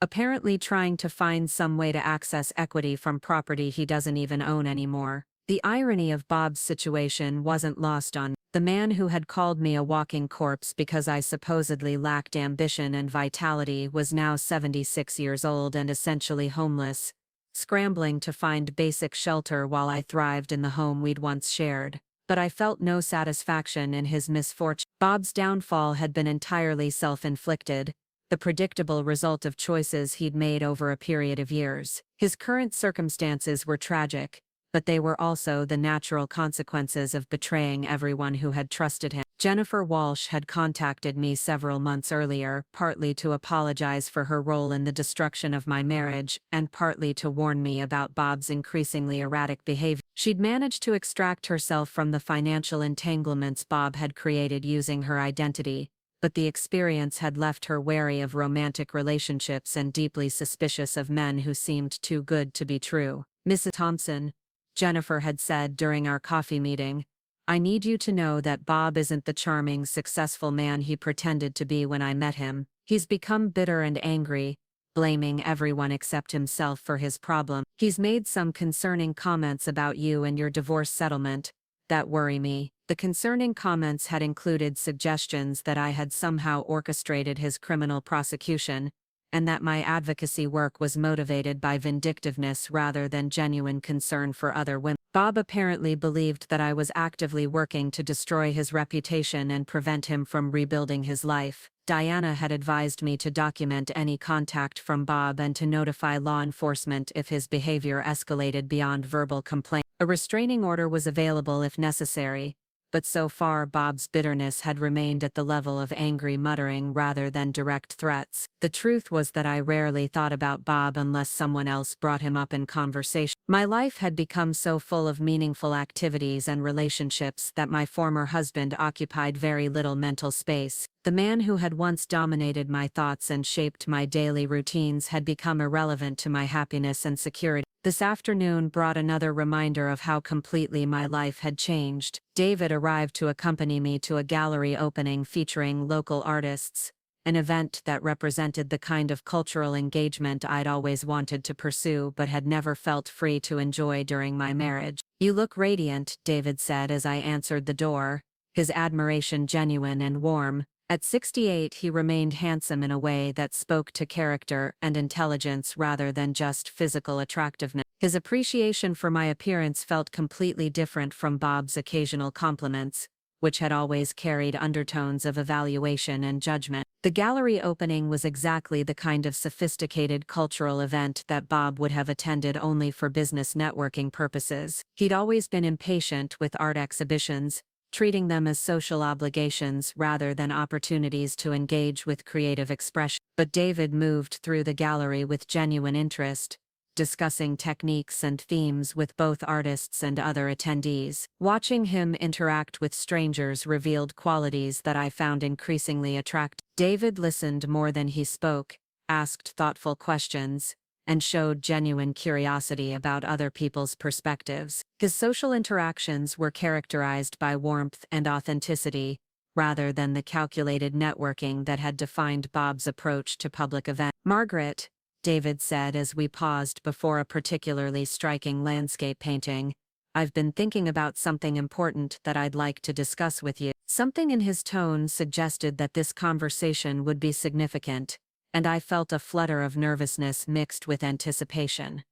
apparently trying to find some way to access equity from property he doesn't even own anymore. The irony of Bob's situation wasn't lost on me. The man who had called me a walking corpse because I supposedly lacked ambition and vitality was now 76 years old and essentially homeless, scrambling to find basic shelter while I thrived in the home we'd once shared. But I felt no satisfaction in his misfortune. Bob's downfall had been entirely self-inflicted, the predictable result of choices he'd made over a period of years. His current circumstances were tragic, but they were also the natural consequences of betraying everyone who had trusted him. Jennifer Walsh had contacted me several months earlier, partly to apologize for her role in the destruction of my marriage, and partly to warn me about Bob's increasingly erratic behavior. She'd managed to extract herself from the financial entanglements Bob had created using her identity, but the experience had left her wary of romantic relationships and deeply suspicious of men who seemed too good to be true. "Mrs. Thompson," Jennifer had said during our coffee meeting, "I need you to know that Bob isn't the charming, successful man he pretended to be when I met him. He's become bitter and angry, blaming everyone except himself for his problem. He's made some concerning comments about you and your divorce settlement that worry me." The concerning comments had included suggestions that I had somehow orchestrated his criminal prosecution, and that my advocacy work was motivated by vindictiveness rather than genuine concern for other women. Bob apparently believed that I was actively working to destroy his reputation and prevent him from rebuilding his life. Diana had advised me to document any contact from Bob and to notify law enforcement if his behavior escalated beyond verbal complaint. A restraining order was available if necessary, but so far Bob's bitterness had remained at the level of angry muttering rather than direct threats. The truth was that I rarely thought about Bob unless someone else brought him up in conversation. My life had become so full of meaningful activities and relationships that my former husband occupied very little mental space. The man who had once dominated my thoughts and shaped my daily routines had become irrelevant to my happiness and security. This afternoon brought another reminder of how completely my life had changed. David arrived to accompany me to a gallery opening featuring local artists, an event that represented the kind of cultural engagement I'd always wanted to pursue but had never felt free to enjoy during my marriage. "You look radiant," David said as I answered the door, his admiration genuine and warm. At 68, he remained handsome in a way that spoke to character and intelligence rather than just physical attractiveness. His appreciation for my appearance felt completely different from Bob's occasional compliments, which had always carried undertones of evaluation and judgment. The gallery opening was exactly the kind of sophisticated cultural event that Bob would have attended only for business networking purposes. He'd always been impatient with art exhibitions, treating them as social obligations rather than opportunities to engage with creative expression. But David moved through the gallery with genuine interest, discussing techniques and themes with both artists and other attendees. Watching him interact with strangers revealed qualities that I found increasingly attractive. David listened more than he spoke, asked thoughtful questions, and showed genuine curiosity about other people's perspectives. His social interactions were characterized by warmth and authenticity, rather than the calculated networking that had defined Bob's approach to public events. "Margaret," David said as we paused before a particularly striking landscape painting, "I've been thinking about something important that I'd like to discuss with you." Something in his tone suggested that this conversation would be significant, and I felt a flutter of nervousness mixed with anticipation.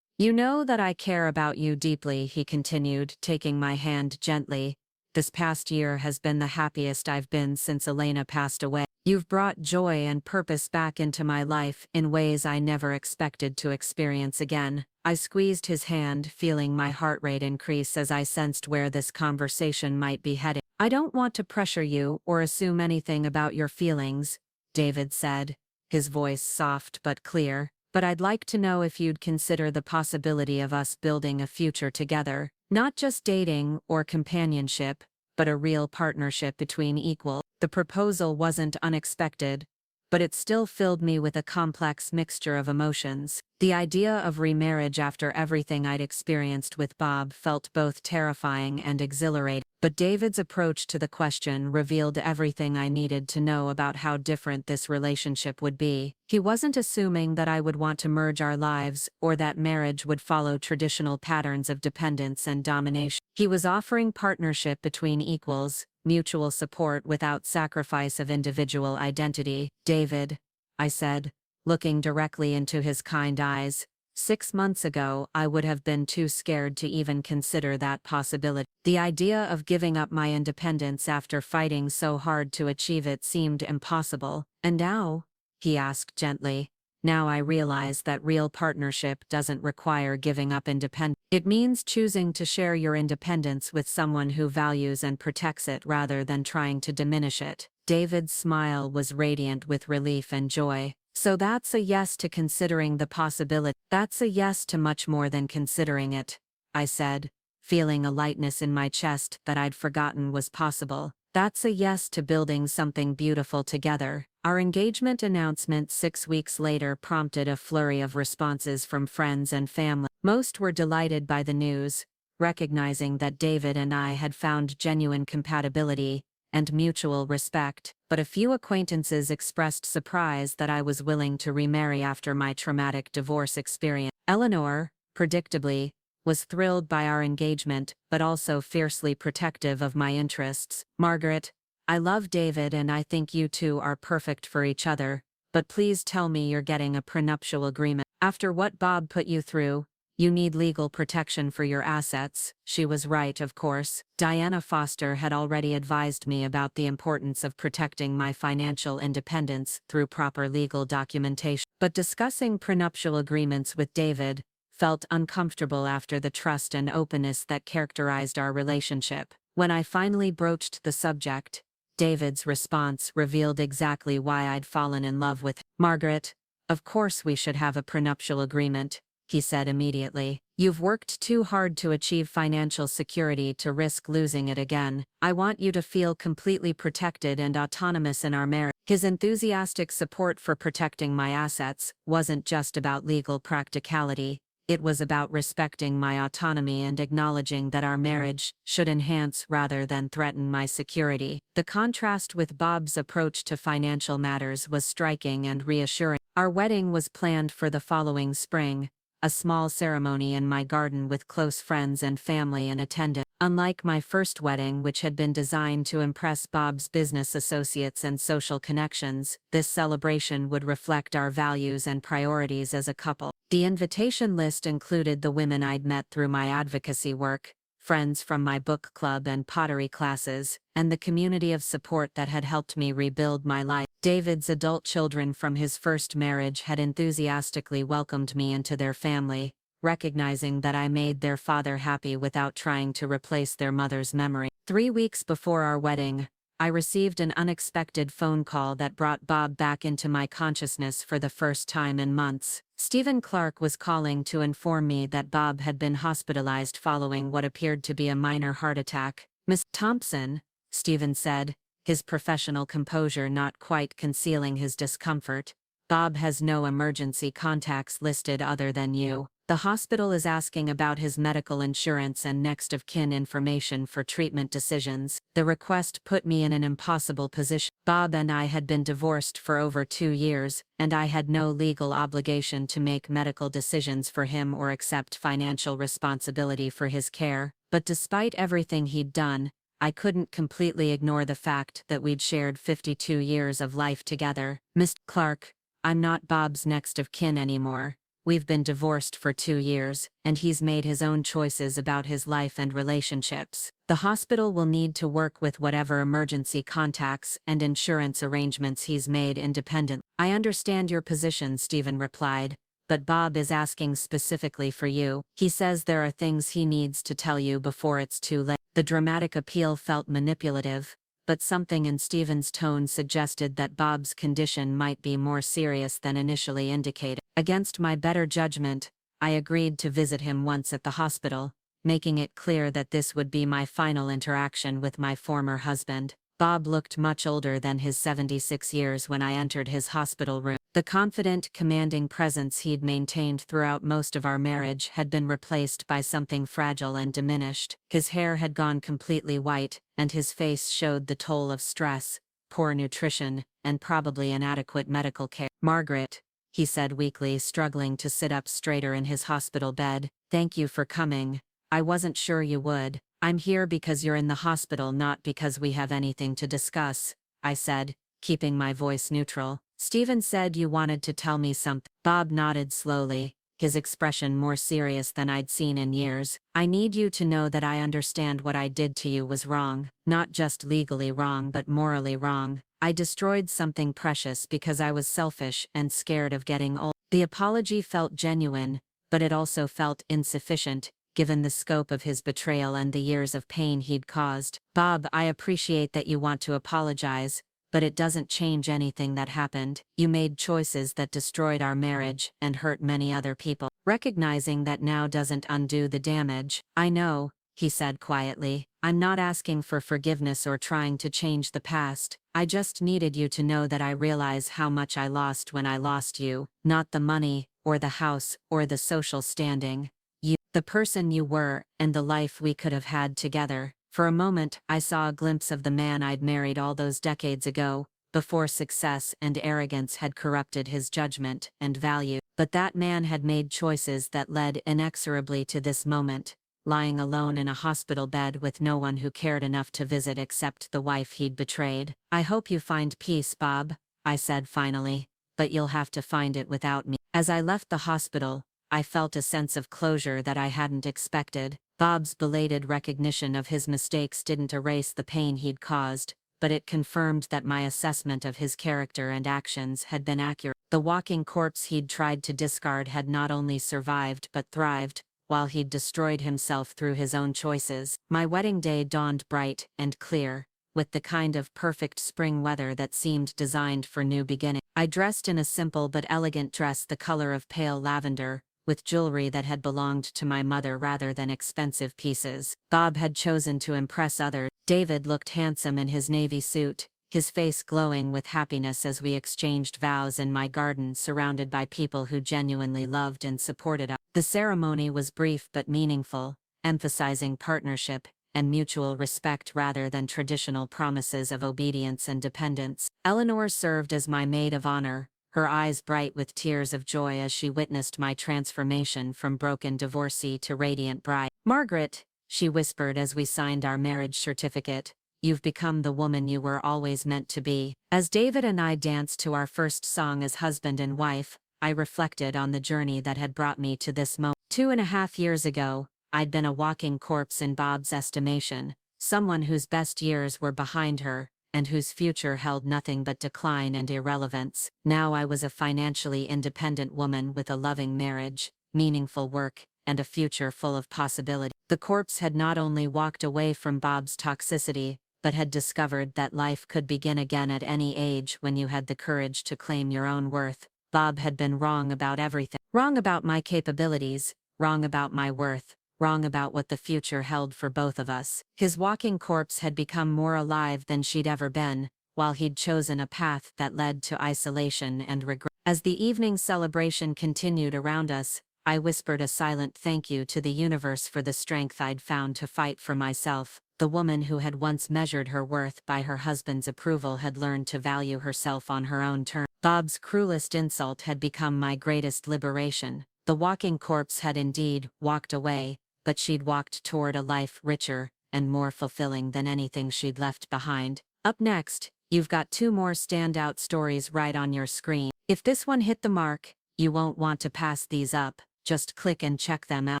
"You know that I care about you deeply," he continued, taking my hand gently. "This past year has been the happiest I've been since Elena passed away. You've brought joy and purpose back into my life in ways I never expected to experience again." I squeezed his hand, feeling my heart rate increase as I sensed where this conversation might be heading. "I don't want to pressure you or assume anything about your feelings," David said, his voice soft but clear, "but I'd like to know if you'd consider the possibility of us building a future together, not just dating or companionship, but a real partnership between equals." The proposal wasn't unexpected, but it still filled me with a complex mixture of emotions. The idea of remarriage after everything I'd experienced with Bob felt both terrifying and exhilarating. But David's approach to the question revealed everything I needed to know about how different this relationship would be. He wasn't assuming that I would want to merge our lives or that marriage would follow traditional patterns of dependence and domination. He was offering partnership between equals, mutual support without sacrifice of individual identity. "David," I said, looking directly into his kind eyes, "6 months ago I would have been too scared to even consider that possibility. The idea of giving up my independence after fighting so hard to achieve it seemed impossible." "And now?" he asked gently, Now I realize that real partnership doesn't require giving up independence. It means choosing to share your independence with someone who values and protects it rather than trying to diminish it. David's smile was radiant with relief and joy. So that's a yes to considering the possibility. That's a yes to much more than considering it, I said, feeling a lightness in my chest that I'd forgotten was possible. That's a yes to building something beautiful together. Our engagement announcement 6 weeks later prompted a flurry of responses from friends and family. Most were delighted by the news, recognizing that David and I had found genuine compatibility and mutual respect, but a few acquaintances expressed surprise that I was willing to remarry after my traumatic divorce experience. Eleanor, predictably, was thrilled by our engagement but also fiercely protective of my interests. Margaret, I love David and I think you two are perfect for each other, but please tell me you're getting a prenuptial agreement. After what Bob put you through, you need legal protection for your assets. She was right, of course. Diana Foster had already advised me about the importance of protecting my financial independence through proper legal documentation. But discussing prenuptial agreements with David felt uncomfortable after the trust and openness that characterized our relationship. When I finally broached the subject, David's response revealed exactly why I'd fallen in love with him. Margaret, of course we should have a prenuptial agreement, he said immediately. You've worked too hard to achieve financial security to risk losing it again. I want you to feel completely protected and autonomous in our marriage. His enthusiastic support for protecting my assets wasn't just about legal practicality. It was about respecting my autonomy and acknowledging that our marriage should enhance rather than threaten my security. The contrast with Bob's approach to financial matters was striking and reassuring. Our wedding was planned for the following spring, a small ceremony in my garden with close friends and family in attendance. Unlike my first wedding, which had been designed to impress Bob's business associates and social connections, this celebration would reflect our values and priorities as a couple. The invitation list included the women I'd met through my advocacy work, friends from my book club and pottery classes, and the community of support that had helped me rebuild my life. David's adult children from his first marriage had enthusiastically welcomed me into their family, recognizing that I made their father happy without trying to replace their mother's memory. 3 weeks before our wedding, I received an unexpected phone call that brought Bob back into my consciousness for the first time in months. Stephen Clark was calling to inform me that Bob had been hospitalized following what appeared to be a minor heart attack. Miss Thompson, Stephen said, his professional composure not quite concealing his discomfort. Bob has no emergency contacts listed other than you. The hospital is asking about his medical insurance and next of kin information for treatment decisions. The request put me in an impossible position. Bob and I had been divorced for over 2 years, and I had no legal obligation to make medical decisions for him or accept financial responsibility for his care. But despite everything he'd done, I couldn't completely ignore the fact that we'd shared 52 years of life together. Mr. Clark, I'm not Bob's next of kin anymore. We've been divorced for 2 years, and he's made his own choices about his life and relationships. The hospital will need to work with whatever emergency contacts and insurance arrangements he's made independent. I understand your position, Stephen replied, but Bob is asking specifically for you. He says there are things he needs to tell you before it's too late. The dramatic appeal felt manipulative, but something in Stephen's tone suggested that Bob's condition might be more serious than initially indicated. Against my better judgment, I agreed to visit him once at the hospital, making it clear that this would be my final interaction with my former husband. Bob looked much older than his 76 years when I entered his hospital room. The confident, commanding presence he'd maintained throughout most of our marriage had been replaced by something fragile and diminished. His hair had gone completely white, and his face showed the toll of stress, poor nutrition, and probably inadequate medical care. Margaret, he said weakly, struggling to sit up straighter in his hospital bed, thank you for coming. I wasn't sure you would. I'm here because you're in the hospital, not because we have anything to discuss, I said, keeping my voice neutral. Stephen said you wanted to tell me something. Bob nodded slowly, his expression more serious than I'd seen in years. I need you to know that I understand what I did to you was wrong, not just legally wrong but morally wrong. I destroyed something precious because I was selfish and scared of getting old. The apology felt genuine, but it also felt insufficient, given the scope of his betrayal and the years of pain he'd caused. Bob, I appreciate that you want to apologize, but it doesn't change anything that happened. You made choices that destroyed our marriage and hurt many other people. Recognizing that now doesn't undo the damage. I know, he said quietly. I'm not asking for forgiveness or trying to change the past. I just needed you to know that I realize how much I lost when I lost you. Not the money, or the house, or the social standing. You, the person you were, and the life we could have had together. For a moment, I saw a glimpse of the man I'd married all those decades ago, before success and arrogance had corrupted his judgment and value. But that man had made choices that led inexorably to this moment, lying alone in a hospital bed with no one who cared enough to visit except the wife he'd betrayed. I hope you find peace, Bob, I said finally, but you'll have to find it without me. As I left the hospital, I felt a sense of closure that I hadn't expected. Bob's belated recognition of his mistakes didn't erase the pain he'd caused, but it confirmed that my assessment of his character and actions had been accurate. The walking corpse he'd tried to discard had not only survived but thrived, while he'd destroyed himself through his own choices. My wedding day dawned bright and clear, with the kind of perfect spring weather that seemed designed for new beginnings. I dressed in a simple but elegant dress the color of pale lavender, with jewelry that had belonged to my mother rather than expensive pieces. Bob had chosen to impress others. David looked handsome in his navy suit, his face glowing with happiness as we exchanged vows in my garden surrounded by people who genuinely loved and supported us. The ceremony was brief but meaningful, emphasizing partnership and mutual respect rather than traditional promises of obedience and dependence. Eleanor served as my maid of honor, her eyes bright with tears of joy as she witnessed my transformation from broken divorcee to radiant bride. Margaret, she whispered as we signed our marriage certificate, you've become the woman you were always meant to be. As David and I danced to our first song as husband and wife, I reflected on the journey that had brought me to this moment. 2.5 years ago, I'd been a walking corpse in Bob's estimation, someone whose best years were behind her, and whose future held nothing but decline and irrelevance. Now I was a financially independent woman with a loving marriage, meaningful work, and a future full of possibility. The corpse had not only walked away from Bob's toxicity, but had discovered that life could begin again at any age when you had the courage to claim your own worth. Bob had been wrong about everything. Wrong about my capabilities, wrong about my worth, wrong about what the future held for both of us. His walking corpse had become more alive than she'd ever been, while he'd chosen a path that led to isolation and regret. As the evening celebration continued around us, I whispered a silent thank you to the universe for the strength I'd found to fight for myself. The woman who had once measured her worth by her husband's approval had learned to value herself on her own terms. Bob's cruelest insult had become my greatest liberation. The walking corpse had indeed walked away, but she'd walked toward a life richer and more fulfilling than anything she'd left behind. Up next, you've got 2 more standout stories right on your screen. If this one hit the mark, you won't want to pass these up, just click and check them out.